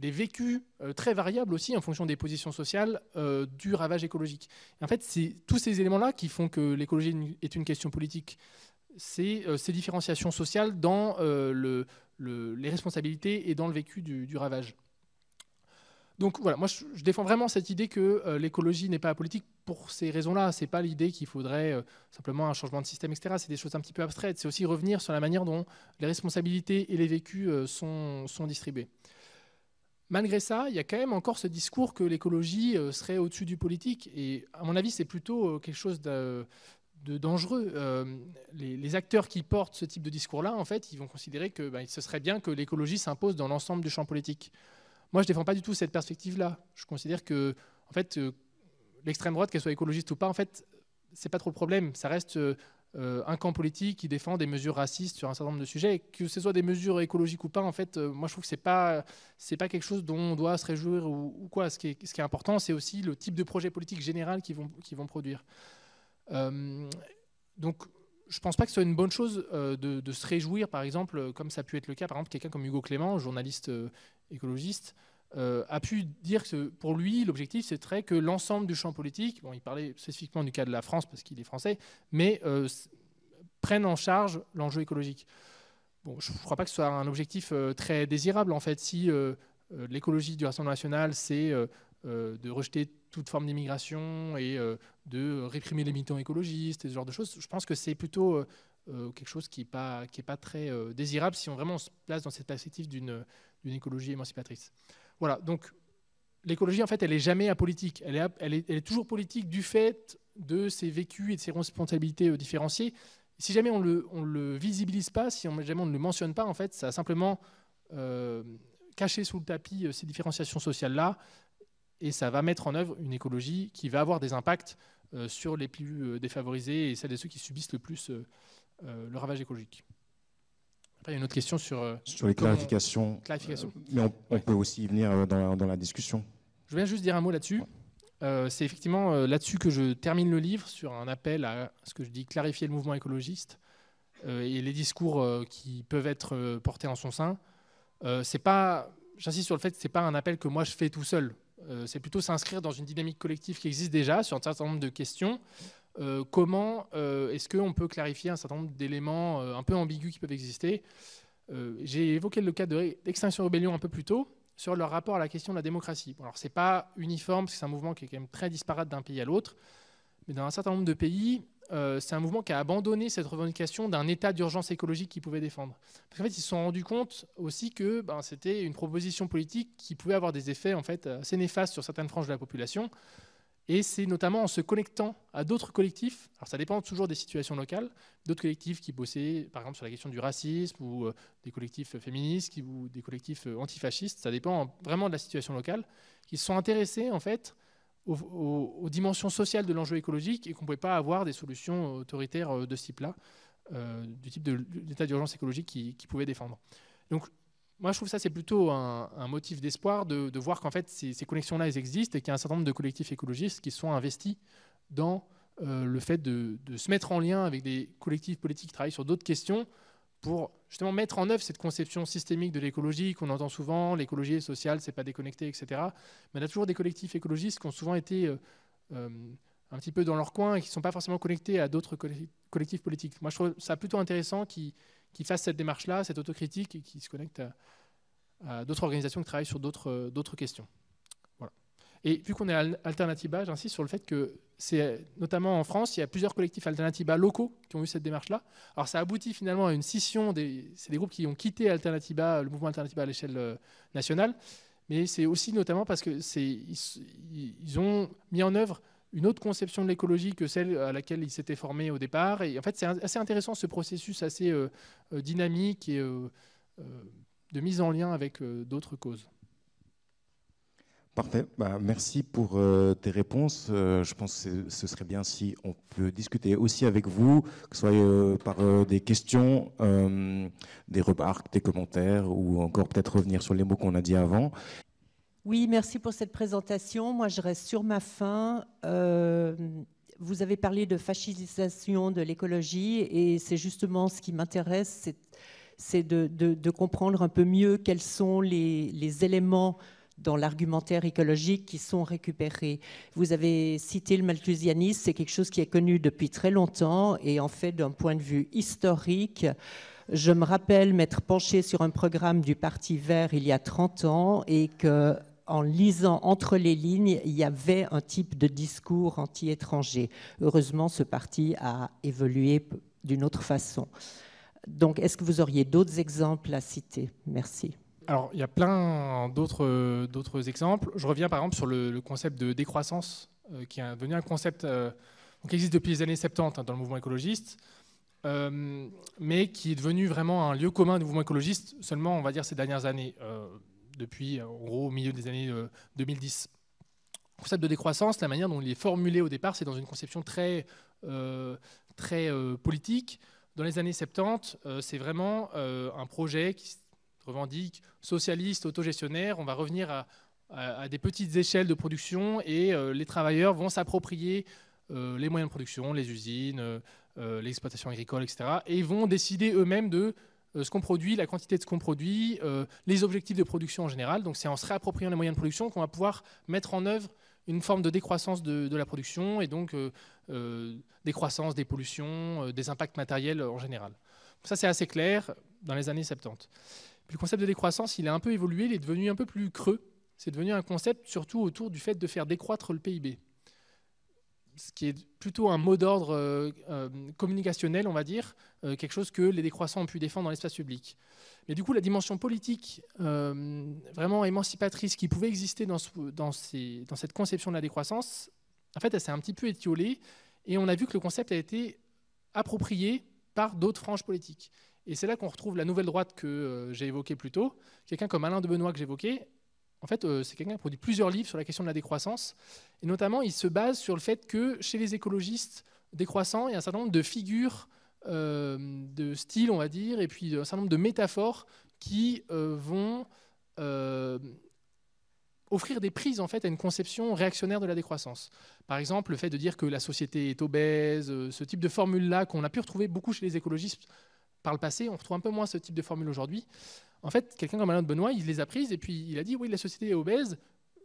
Speaker 2: vécus très variables aussi en fonction des positions sociales du ravage écologique. Et en fait, c'est tous ces éléments-là qui font que l'écologie est une question politique. C'est ces différenciations sociales dans les responsabilités et dans le vécu du ravage. Donc voilà, moi je défends vraiment cette idée que l'écologie n'est pas apolitique pour ces raisons-là. Ce n'est pas l'idée qu'il faudrait simplement un changement de système, etc. C'est des choses un petit peu abstraites. C'est aussi revenir sur la manière dont les responsabilités et les vécus sont distribués. Malgré ça, il y a quand même encore ce discours que l'écologie serait au-dessus du politique. Et à mon avis, c'est plutôt quelque chose de dangereux. Les acteurs qui portent ce type de discours-là, en fait, ils vont considérer que ce serait bien que l'écologie s'impose dans l'ensemble du champ politique. Moi, je ne défends pas du tout cette perspective-là. Je considère que, en fait, l'extrême droite, qu'elle soit écologiste ou pas, en fait, c'est pas trop le problème. Ça reste un camp politique qui défend des mesures racistes sur un certain nombre de sujets. Et que ce soit des mesures écologiques ou pas, en fait, moi, je trouve que c'est pas quelque chose dont on doit se réjouir ou quoi. Ce qui est important, c'est aussi le type de projet politique général qu'ils vont produire. Donc, je ne pense pas que ce soit une bonne chose de se réjouir, par exemple, comme ça a pu être le cas, par exemple, quelqu'un comme Hugo Clément, journaliste écologiste, a pu dire que pour lui, l'objectif, serait que l'ensemble du champ politique, bon, il parlait spécifiquement du cas de la France parce qu'il est français, mais prenne en charge l'enjeu écologique. Bon, je ne crois pas que ce soit un objectif très désirable, en fait, si l'écologie du Rassemblement national, c'est de rejeter toute forme d'immigration et de réprimer les militants écologistes et ce genre de choses. Je pense que c'est plutôt quelque chose qui n'est pas très désirable si on vraiment se place dans cette perspective d'une écologie émancipatrice. Voilà, donc l'écologie, en fait, elle n'est jamais apolitique. Elle est toujours politique du fait de ses vécus et de ses responsabilités différenciées. Si jamais on le visibilise pas, si jamais on ne le mentionne pas, en fait, ça a simplement caché sous le tapis ces différenciations sociales-là, et ça va mettre en œuvre une écologie qui va avoir des impacts sur les plus défavorisés et celles et ceux qui subissent le plus le ravage écologique. Après, il y a une autre question sur
Speaker 1: les clarifications. Mais on peut aussi y venir dans la discussion.
Speaker 2: Je viens juste dire un mot là-dessus. C'est effectivement là-dessus que je termine le livre, sur un appel à ce que je dis clarifier le mouvement écologiste et les discours qui peuvent être portés en son sein. J'insiste sur le fait que ce n'est pas un appel que moi je fais tout seul. C'est plutôt s'inscrire dans une dynamique collective qui existe déjà sur un certain nombre de questions. Comment est-ce qu'on peut clarifier un certain nombre d'éléments un peu ambigus qui peuvent exister. J'ai évoqué le cas d'Extinction Rebellion un peu plus tôt, sur leur rapport à la question de la démocratie. Bon, alors, ce n'est pas uniforme, parce que c'est un mouvement qui est quand même très disparate d'un pays à l'autre, mais dans un certain nombre de pays, c'est un mouvement qui a abandonné cette revendication d'un état d'urgence écologique qu'ils pouvaient défendre. Parce qu'en fait, ils se sont rendus compte aussi que c'était une proposition politique qui pouvait avoir des effets en fait, assez néfastes sur certaines franges de la population. Et c'est notamment en se connectant à d'autres collectifs, alors ça dépend toujours des situations locales, d'autres collectifs qui bossaient par exemple sur la question du racisme ou des collectifs féministes ou des collectifs antifascistes, ça dépend vraiment de la situation locale, qui se sont intéressés en fait aux dimensions sociales de l'enjeu écologique et qu'on ne pouvait pas avoir des solutions autoritaires de ce type-là, du type de l'état d'urgence écologique qu'ils pouvaient défendre. Donc, moi, je trouve ça, c'est plutôt un motif d'espoir de voir qu'en fait, ces connexions-là, elles existent et qu'il y a un certain nombre de collectifs écologistes qui sont investis dans le fait de se mettre en lien avec des collectifs politiques qui travaillent sur d'autres questions pour justement mettre en œuvre cette conception systémique de l'écologie qu'on entend souvent, l'écologie est sociale, c'est pas déconnecté, etc. Mais il y a toujours des collectifs écologistes qui ont souvent été un petit peu dans leur coin et qui ne sont pas forcément connectés à d'autres collectifs politiques. Moi, je trouve ça plutôt intéressant qu'ils fassent cette démarche-là, cette autocritique, et qu'ils se connectent à d'autres organisations qui travaillent sur d'autres questions. Voilà. Et vu qu'on est à Alternatiba, j'insiste sur le fait que c'est notamment en France, il y a plusieurs collectifs Alternatiba locaux qui ont eu cette démarche-là. Alors ça aboutit finalement à une scission, c'est des groupes qui ont quitté Alternatiba, le mouvement Alternatiba à l'échelle nationale, mais c'est aussi notamment parce qu'ils ont mis en œuvre une autre conception de l'écologie que celle à laquelle ils s'étaient formés au départ. Et en fait, c'est assez intéressant ce processus assez dynamique et de mise en lien avec d'autres causes.
Speaker 1: Parfait. Merci pour tes réponses. Je pense que ce serait bien si on peut discuter aussi avec vous, que ce soit par des questions, des remarques, des commentaires, ou encore peut-être revenir sur les mots qu'on a dit avant.
Speaker 3: Oui, merci pour cette présentation. Moi, je reste sur ma faim. Vous avez parlé de fascisation de l'écologie et c'est justement ce qui m'intéresse, c'est de comprendre un peu mieux quels sont les éléments dans l'argumentaire écologique qui sont récupérés. Vous avez cité le malthusianisme, c'est quelque chose qui est connu depuis très longtemps et en fait, d'un point de vue historique, je me rappelle m'être penchée sur un programme du Parti vert il y a 30 ans et que en lisant entre les lignes, il y avait un type de discours anti-étranger. Heureusement, ce parti a évolué d'une autre façon. Donc, est-ce que vous auriez d'autres exemples à citer? Merci.
Speaker 2: Alors, il y a plein d'autres exemples. Je reviens par exemple sur le concept de décroissance, qui est devenu un concept qui existe depuis les années 70 dans le mouvement écologiste, mais qui est devenu vraiment un lieu commun du mouvement écologiste seulement, on va dire, ces dernières années. Depuis, en gros, au milieu des années 2010. Le concept de décroissance, la manière dont il est formulé au départ, c'est dans une conception très politique. Dans les années 70, c'est vraiment un projet qui se revendique socialiste, autogestionnaire. On va revenir à des petites échelles de production et les travailleurs vont s'approprier les moyens de production, les usines, l'exploitation agricole, etc. Et ils vont décider eux-mêmes de ce qu'on produit, la quantité de ce qu'on produit, les objectifs de production en général. Donc c'est en se réappropriant les moyens de production qu'on va pouvoir mettre en œuvre une forme de décroissance de la production et donc décroissance des pollutions, des impacts matériels en général. Donc ça c'est assez clair dans les années 70. Puis le concept de décroissance, il a un peu évolué, il est devenu un peu plus creux. C'est devenu un concept surtout autour du fait de faire décroître le PIB. Ce qui est plutôt un mot d'ordre communicationnel, on va dire, quelque chose que les décroissants ont pu défendre dans l'espace public. Mais du coup, la dimension politique vraiment émancipatrice qui pouvait exister dans cette conception de la décroissance, en fait, elle s'est un petit peu étiolée et on a vu que le concept a été approprié par d'autres franges politiques. Et c'est là qu'on retrouve la nouvelle droite que j'ai évoquée plus tôt, quelqu'un comme Alain de Benoît que j'évoquais. En fait, c'est quelqu'un qui a produit plusieurs livres sur la question de la décroissance. Et notamment, il se base sur le fait que chez les écologistes décroissants, il y a un certain nombre de figures, de styles, on va dire, et puis un certain nombre de métaphores qui vont offrir des prises en fait, à une conception réactionnaire de la décroissance. Par exemple, le fait de dire que la société est obèse, ce type de formule-là qu'on a pu retrouver beaucoup chez les écologistes par le passé, on retrouve un peu moins ce type de formule aujourd'hui. En fait, quelqu'un comme Alain de Benoît, il les a prises et puis il a dit oui, la société est obèse.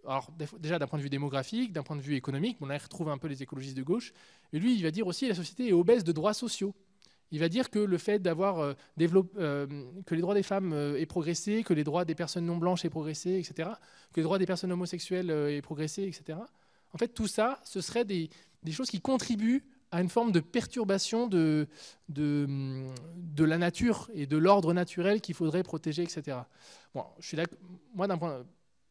Speaker 2: Alors déjà d'un point de vue démographique, d'un point de vue économique, on a retrouvé un peu les écologistes de gauche. Et lui, il va dire aussi la société est obèse de droits sociaux. Il va dire que le fait d'avoir que les droits des femmes aient progressé, que les droits des personnes non blanches aient progressé, etc., que les droits des personnes homosexuelles aient progressé, etc. En fait, tout ça, ce serait des choses qui contribuent à une forme de perturbation de la nature et de l'ordre naturel qu'il faudrait protéger, etc. Bon, je suis là, moi, d'un point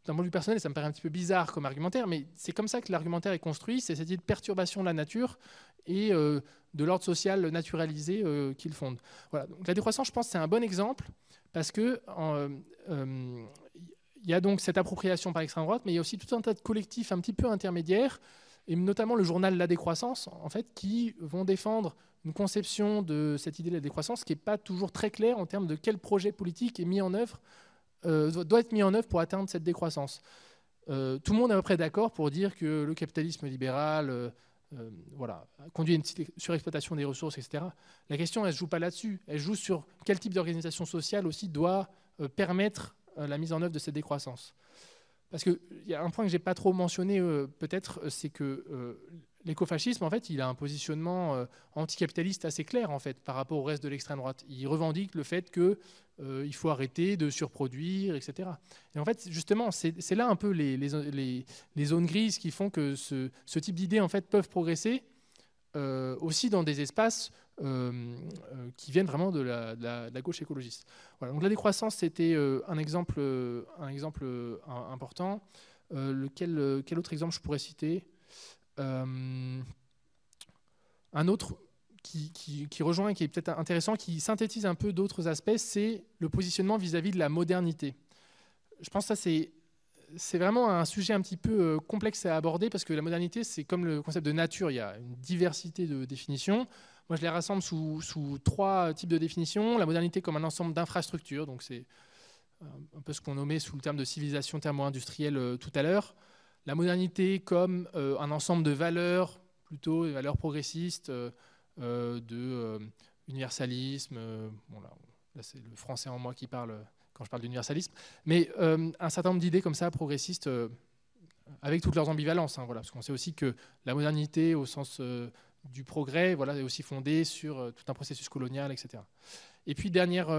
Speaker 2: de vue personnel, ça me paraît un petit peu bizarre comme argumentaire, mais c'est comme ça que l'argumentaire est construit, c'est cette idée de perturbation de la nature et de l'ordre social naturalisé qu'il fonde. Voilà. Donc, la décroissance, je pense, c'est un bon exemple, parce que il y a donc cette appropriation par l'extrême droite, mais il y a aussi tout un tas de collectifs un petit peu intermédiaires, et notamment le journal La Décroissance, en fait, qui vont défendre une conception de cette idée de la décroissance qui n'est pas toujours très claire en termes de quel projet politique est mis en œuvre, doit être mis en œuvre pour atteindre cette décroissance. Tout le monde est à peu près d'accord pour dire que le capitalisme libéral conduit à une surexploitation des ressources, etc. La question, elle ne se joue pas là-dessus. Elle joue sur quel type d'organisation sociale aussi doit permettre la mise en œuvre de cette décroissance. Parce qu'il y a un point que je n'ai pas trop mentionné, peut-être, c'est que l'écofascisme, en fait, il a un positionnement anticapitaliste assez clair, en fait, par rapport au reste de l'extrême droite. Il revendique le fait qu'il faut arrêter de surproduire, etc. Et en fait, justement, c'est là un peu les zones grises qui font que ce type d'idées, en fait, peuvent progresser aussi dans des espaces qui viennent vraiment de la gauche écologiste. Voilà, donc la décroissance, c'était un exemple important. Quel autre exemple je pourrais citer? Un autre qui rejoint, qui est peut-être intéressant, qui synthétise un peu d'autres aspects, c'est le positionnement vis-à-vis de la modernité. Je pense que ça, c'est vraiment un sujet un petit peu complexe à aborder parce que la modernité, c'est comme le concept de nature, il y a une diversité de définitions. Moi, je les rassemble sous 3 types de définitions. La modernité comme un ensemble d'infrastructures, donc c'est un peu ce qu'on nommait sous le terme de civilisation thermo-industrielle tout à l'heure. La modernité comme un ensemble de valeurs, plutôt des valeurs progressistes, de universalisme. Bon, là, c'est le français en moi qui parle quand je parle d'universalisme. Mais un certain nombre d'idées comme ça, progressistes, avec toutes leurs ambivalences. Hein, voilà, parce qu'on sait aussi que la modernité, au sens du progrès, voilà, est aussi fondée sur tout un processus colonial, etc. Et puis, dernière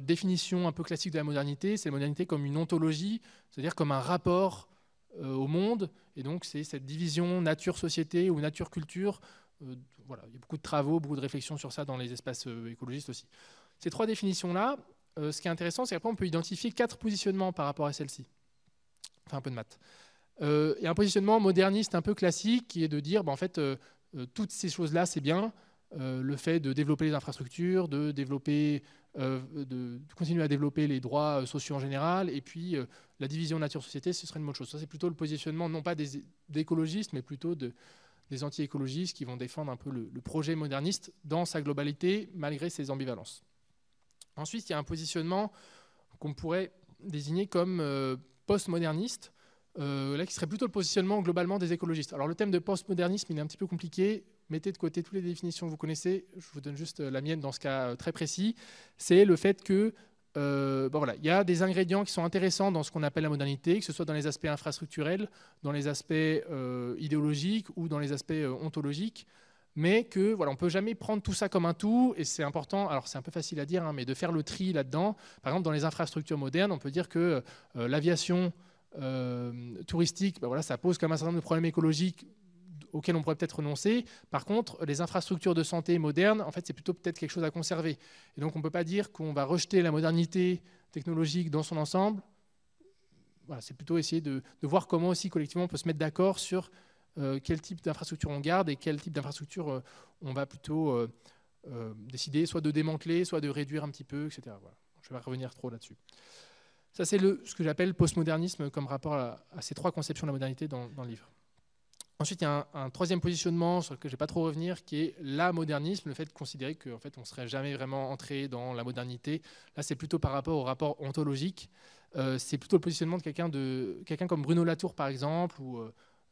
Speaker 2: définition un peu classique de la modernité, c'est la modernité comme une ontologie, c'est-à-dire comme un rapport au monde. Et donc, c'est cette division nature-société ou nature-culture. Voilà, il y a beaucoup de travaux, beaucoup de réflexions sur ça dans les espaces écologistes aussi. Ces 3 définitions-là, ce qui est intéressant, c'est qu'après, on peut identifier 4 positionnements par rapport à celle-ci. Enfin, un peu de maths. Il y a un positionnement moderniste un peu classique qui est de dire, en fait, toutes ces choses-là, c'est bien. Le fait de développer les infrastructures, de continuer à développer les droits sociaux en général, et puis la division nature-société, ce serait une bonne chose. Ça, c'est plutôt le positionnement, non pas des écologistes, mais plutôt des anti-écologistes qui vont défendre un peu le projet moderniste dans sa globalité, malgré ses ambivalences. Ensuite, il y a un positionnement qu'on pourrait désigner comme post-moderniste, là qui serait plutôt le positionnement globalement des écologistes. Alors le thème de post-modernisme, il est un petit peu compliqué. Mettez de côté toutes les définitions que vous connaissez. Je vous donne juste la mienne dans ce cas très précis. C'est le fait que voilà, il y a des ingrédients qui sont intéressants dans ce qu'on appelle la modernité, que ce soit dans les aspects infrastructurels, dans les aspects idéologiques ou dans les aspects ontologiques, mais que voilà, on ne peut jamais prendre tout ça comme un tout, et c'est important, alors c'est un peu facile à dire, hein, mais de faire le tri là-dedans. Par exemple, dans les infrastructures modernes, on peut dire que l'aviation touristique, ben voilà, ça pose comme un certain nombre de problèmes écologiques auxquels on pourrait peut-être renoncer. Par contre, les infrastructures de santé modernes, en fait, c'est plutôt peut-être quelque chose à conserver. Et donc, on ne peut pas dire qu'on va rejeter la modernité technologique dans son ensemble. Voilà, c'est plutôt essayer de voir comment aussi collectivement on peut se mettre d'accord sur quel type d'infrastructure on garde et quel type d'infrastructure on va plutôt décider soit de démanteler, soit de réduire un petit peu, etc. Voilà. Je ne vais pas revenir trop là-dessus. Ça, c'est ce que j'appelle postmodernisme comme rapport à ces 3 conceptions de la modernité dans le livre. Ensuite, il y a un 3e positionnement sur lequel je ne vais pas trop revenir, qui est l'amodernisme, le fait de considérer qu'en fait, on ne serait jamais vraiment entré dans la modernité. Là, c'est plutôt par rapport au rapport ontologique. C'est plutôt le positionnement de quelqu'un comme Bruno Latour, par exemple, ou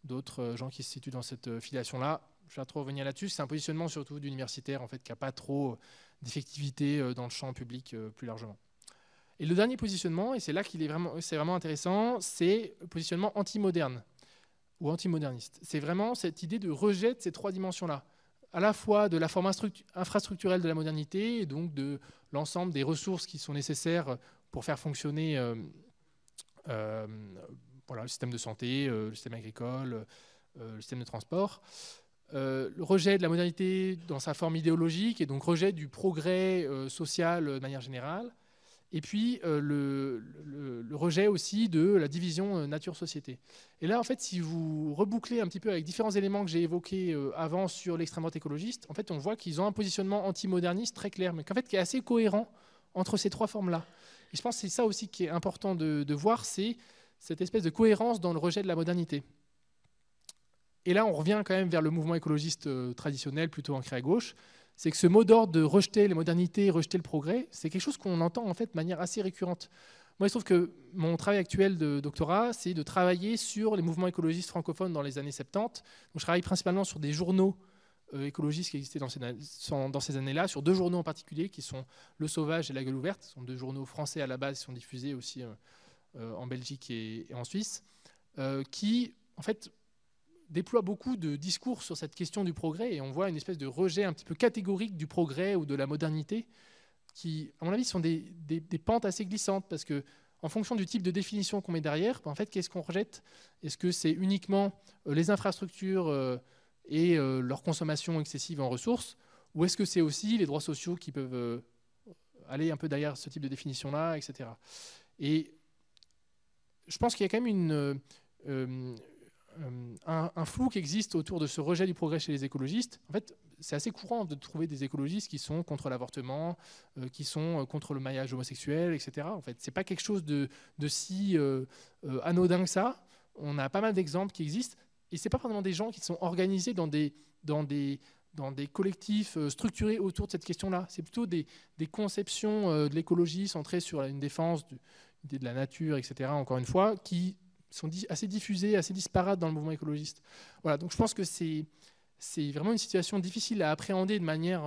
Speaker 2: d'autres gens qui se situent dans cette filiation-là. Je ne vais pas trop revenir là-dessus. C'est un positionnement surtout d'universitaire, en fait, qui n'a pas trop d'effectivité dans le champ public plus largement. Et le dernier positionnement, et c'est là c'est vraiment intéressant, c'est le positionnement anti-moderne ou anti-moderniste. C'est vraiment cette idée de rejet de ces 3 dimensions-là, à la fois de la forme infrastructurelle de la modernité, et donc de l'ensemble des ressources qui sont nécessaires pour faire fonctionner voilà, le système de santé, le système agricole, le système de transport. Le rejet de la modernité dans sa forme idéologique, et donc rejet du progrès social de manière générale. Et puis le rejet aussi de la division nature-société. Et là, en fait, si vous rebouclez un petit peu avec différents éléments que j'ai évoqués avant sur l'extrême droite écologiste, en fait, on voit qu'ils ont un positionnement anti-moderniste très clair, mais qu'en fait, qui est assez cohérent entre ces 3 formes-là. Et je pense que c'est ça aussi qui est important de voir, c'est cette espèce de cohérence dans le rejet de la modernité. Et là, on revient quand même vers le mouvement écologiste traditionnel, plutôt ancré à gauche. C'est que ce mot d'ordre de rejeter les modernités, rejeter le progrès, c'est quelque chose qu'on entend en fait de manière assez récurrente. Moi, il se trouve que mon travail actuel de doctorat, c'est de travailler sur les mouvements écologistes francophones dans les années 70. Donc, je travaille principalement sur des journaux écologistes qui existaient dans ces années-là, sur 2 journaux en particulier, qui sont Le Sauvage et La Gueule Ouverte. Ce sont 2 journaux français à la base, qui sont diffusés aussi en Belgique et en Suisse, qui, en fait, déploie beaucoup de discours sur cette question du progrès, et on voit une espèce de rejet un petit peu catégorique du progrès ou de la modernité qui, à mon avis, sont des pentes assez glissantes, parce que en fonction du type de définition qu'on met derrière, en fait, qu'est-ce qu'on rejette? Est-ce que c'est uniquement les infrastructures et leur consommation excessive en ressources, ou est-ce que c'est aussi les droits sociaux qui peuvent aller un peu derrière ce type de définition-là, etc. Et je pense qu'il y a quand même un flou qui existe autour de ce rejet du progrès chez les écologistes. En fait, c'est assez courant de trouver des écologistes qui sont contre l'avortement, qui sont contre le mariage homosexuel, etc. En fait, c'est pas quelque chose de si anodin que ça. On a pas mal d'exemples qui existent, et c'est pas forcément des gens qui sont organisés dans des collectifs structurés autour de cette question-là. C'est plutôt des conceptions de l'écologie centrées sur une défense de la nature, etc., encore une fois, qui sont assez diffusées, assez disparates dans le mouvement écologiste. Voilà, donc je pense que c'est vraiment une situation difficile à appréhender de manière,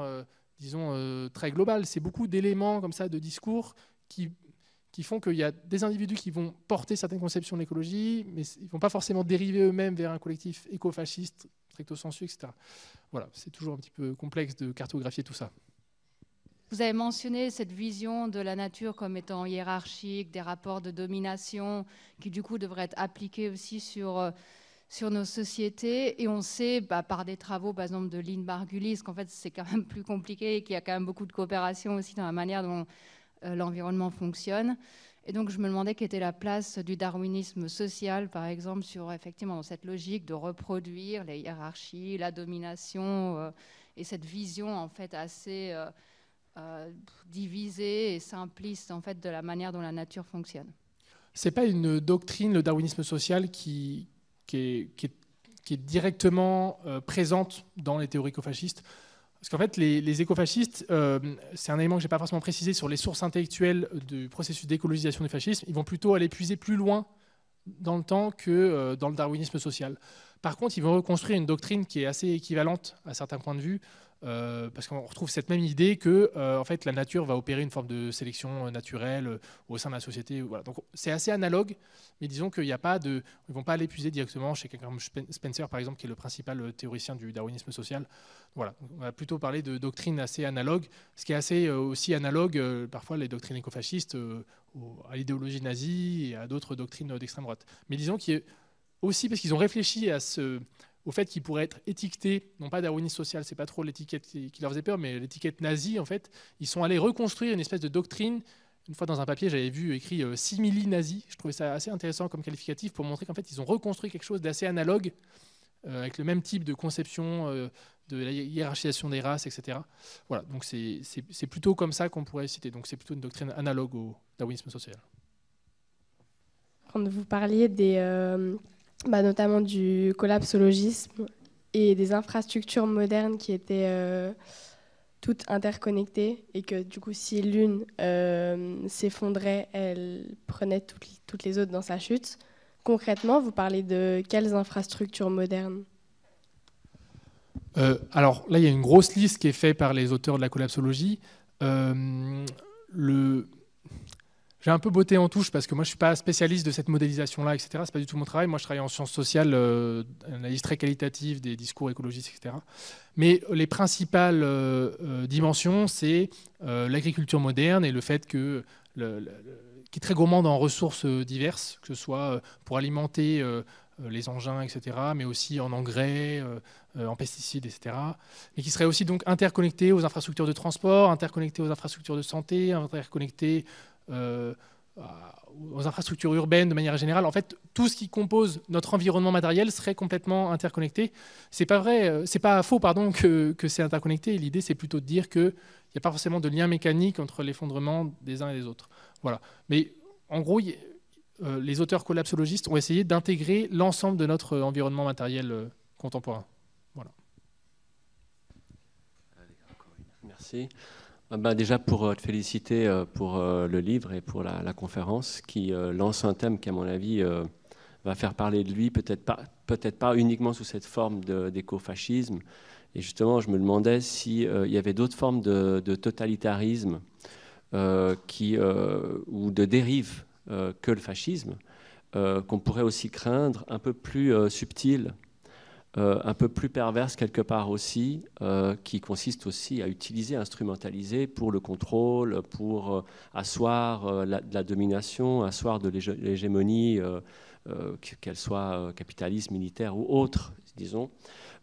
Speaker 2: disons, très globale. C'est beaucoup d'éléments comme ça, de discours qui font qu'il y a des individus qui vont porter certaines conceptions de l'écologie, mais ils ne vont pas forcément dériver eux-mêmes vers un collectif écofasciste, stricto sensu, etc. Voilà, c'est toujours un petit peu complexe de cartographier tout ça.
Speaker 4: Vous avez mentionné cette vision de la nature comme étant hiérarchique, des rapports de domination qui du coup devraient être appliqués aussi sur nos sociétés. Et on sait par des travaux, par exemple de Lynn Margulis, qu'en fait c'est quand même plus compliqué et qu'il y a quand même beaucoup de coopération aussi dans la manière dont l'environnement fonctionne. Et donc je me demandais quelle était la place du darwinisme social, par exemple, sur effectivement dans cette logique de reproduire les hiérarchies, la domination et cette vision en fait assez divisée et simpliste en fait de la manière dont la nature fonctionne.
Speaker 2: C'est pas une doctrine, le darwinisme social, qui est directement présente dans les théories écofascistes. Parce qu'en fait, les écofascistes, c'est un élément que je n'ai pas forcément précisé sur les sources intellectuelles du processus d'écologisation du fascisme. Ils vont plutôt aller puiser plus loin dans le temps que dans le darwinisme social. Par contre, ils vont reconstruire une doctrine qui est assez équivalente à certains points de vue, parce qu'on retrouve cette même idée que en fait, la nature va opérer une forme de sélection naturelle au sein de la société. Voilà. Donc c'est assez analogue, mais disons qu'ils ne vont pas aller puiser directement chez quelqu'un comme Spencer, par exemple, qui est le principal théoricien du darwinisme social. Voilà. On va plutôt parler de doctrines assez analogues, ce qui est assez aussi analogue, parfois, les doctrines écofascistes à l'idéologie nazie et à d'autres doctrines d'extrême droite. Mais disons qu'il y a aussi, parce qu'ils ont réfléchi au fait qu'ils pourraient être étiquetés, non pas darwinisme social, c'est pas trop l'étiquette qui leur faisait peur, mais l'étiquette nazie, en fait, ils sont allés reconstruire une espèce de doctrine. Une fois dans un papier, j'avais vu écrit simili-nazi. Je trouvais ça assez intéressant comme qualificatif pour montrer qu'en fait, ils ont reconstruit quelque chose d'assez analogue, avec le même type de conception de la hiérarchisation des races, etc. Voilà, donc c'est plutôt comme ça qu'on pourrait citer. Donc c'est plutôt une doctrine analogue au darwinisme social.
Speaker 5: Quand vous parliez notamment du collapsologisme et des infrastructures modernes qui étaient toutes interconnectées et que du coup si l'une s'effondrait, elle prenait toutes les autres dans sa chute. Concrètement, vous parlez de quelles infrastructures modernes ?
Speaker 2: Alors là, il y a une grosse liste qui est faite par les auteurs de la collapsologie. J'ai un peu botté en touche parce que moi je ne suis pas spécialiste de cette modélisation-là, etc. Ce n'est pas du tout mon travail. Moi je travaille en sciences sociales, analyse très qualitative des discours écologistes, etc. Mais les principales dimensions, c'est l'agriculture moderne et le fait qui est très gourmande en ressources diverses, que ce soit pour alimenter les engins, etc., mais aussi en engrais, en pesticides, etc., et qui serait aussi donc interconnecté aux infrastructures de transport, interconnecté aux infrastructures de santé, interconnecté aux infrastructures urbaines de manière générale. En fait, tout ce qui compose notre environnement matériel serait complètement interconnecté. C'est pas vrai, c'est pas faux, pardon, que c'est interconnecté. L'idée, c'est plutôt de dire qu'il n'y a pas forcément de lien mécanique entre l'effondrement des uns et des autres. Voilà. Mais en gros, les auteurs collapsologistes ont essayé d'intégrer l'ensemble de notre environnement matériel contemporain. Voilà.
Speaker 6: Merci. Déjà pour te féliciter pour le livre et pour la conférence qui lance un thème qui, à mon avis, va faire parler de lui, peut-être pas uniquement sous cette forme d'écofascisme. Et justement, je me demandais s'il y avait d'autres formes de totalitarisme ou de dérive que le fascisme, qu'on pourrait aussi craindre, un peu plus subtil, un peu plus perverse quelque part aussi, qui consiste aussi à utiliser, à instrumentaliser pour le contrôle, pour asseoir la domination, asseoir de l'hégémonie, qu'elle soit capitaliste, militaire ou autre, disons.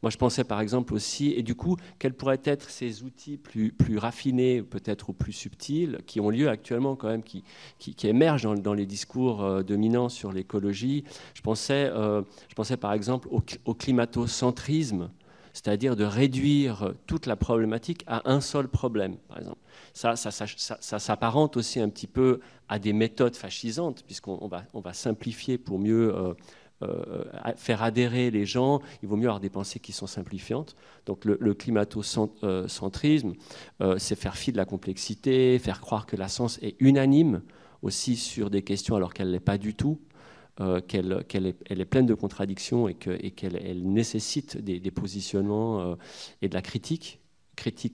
Speaker 6: Moi, je pensais par exemple aussi, et du coup, quels pourraient être ces outils plus raffinés, peut-être, ou plus subtils, qui ont lieu actuellement quand même, qui émergent dans les discours dominants sur l'écologie. Je pensais par exemple au climatocentrisme, c'est-à-dire de réduire toute la problématique à un seul problème, par exemple. Ça s'apparente aussi un petit peu à des méthodes fascisantes, puisqu'on va simplifier pour mieux faire adhérer les gens. Il vaut mieux avoir des pensées qui sont simplifiantes. Donc le climato-centrisme, c'est faire fi de la complexité, faire croire que la science est unanime aussi sur des questions alors qu'elle ne l'est pas du tout, qu'elle est pleine de contradictions et qu'elle nécessite des positionnements et de la critique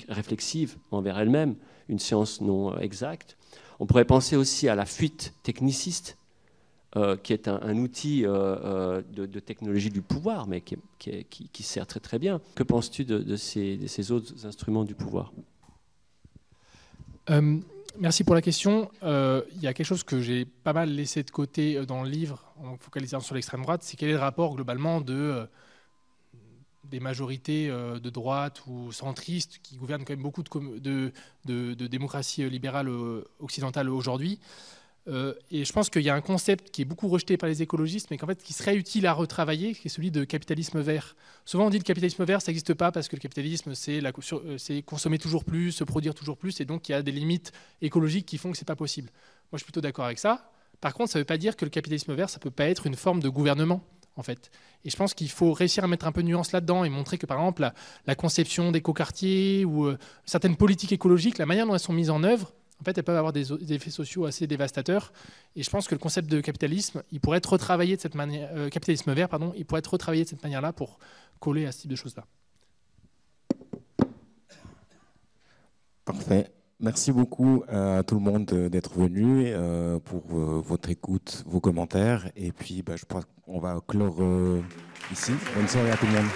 Speaker 6: réflexive envers elle-même, une science non exacte. On pourrait penser aussi à la fuite techniciste, qui est un outil de technologie du pouvoir, mais qui sert très très bien. Que penses-tu de ces autres instruments du pouvoir ?
Speaker 2: Merci pour la question. Il y a quelque chose que j'ai pas mal laissé de côté dans le livre, en focalisant sur l'extrême droite, c'est quel est le rapport globalement des majorités de droite ou centristes qui gouvernent quand même beaucoup de démocraties libérales occidentales aujourd'hui. Et je pense qu'il y a un concept qui est beaucoup rejeté par les écologistes, mais qu'en fait, qui serait utile à retravailler, qui est celui de capitalisme vert. Souvent, on dit que le capitalisme vert, ça n'existe pas parce que le capitalisme, c'est consommer toujours plus, se produire toujours plus, et donc il y a des limites écologiques qui font que ce n'est pas possible. Moi, je suis plutôt d'accord avec ça. Par contre, ça ne veut pas dire que le capitalisme vert, ça ne peut pas être une forme de gouvernement, en fait. Et je pense qu'il faut réussir à mettre un peu de nuance là-dedans et montrer que, par exemple, la conception d'écoquartiers ou certaines politiques écologiques, la manière dont elles sont mises en œuvre, en fait, elles peuvent avoir des effets sociaux assez dévastateurs. Et je pense que le concept de capitalisme, il pourrait être retravaillé de cette manière, capitalisme vert, pardon, il pourrait être retravaillé de cette manière-là pour coller à ce type de choses-là.
Speaker 1: Parfait. Merci beaucoup à tout le monde d'être venu, pour votre écoute, vos commentaires. Et puis, je pense qu'on va clore ici. Bonne soirée à tout le monde.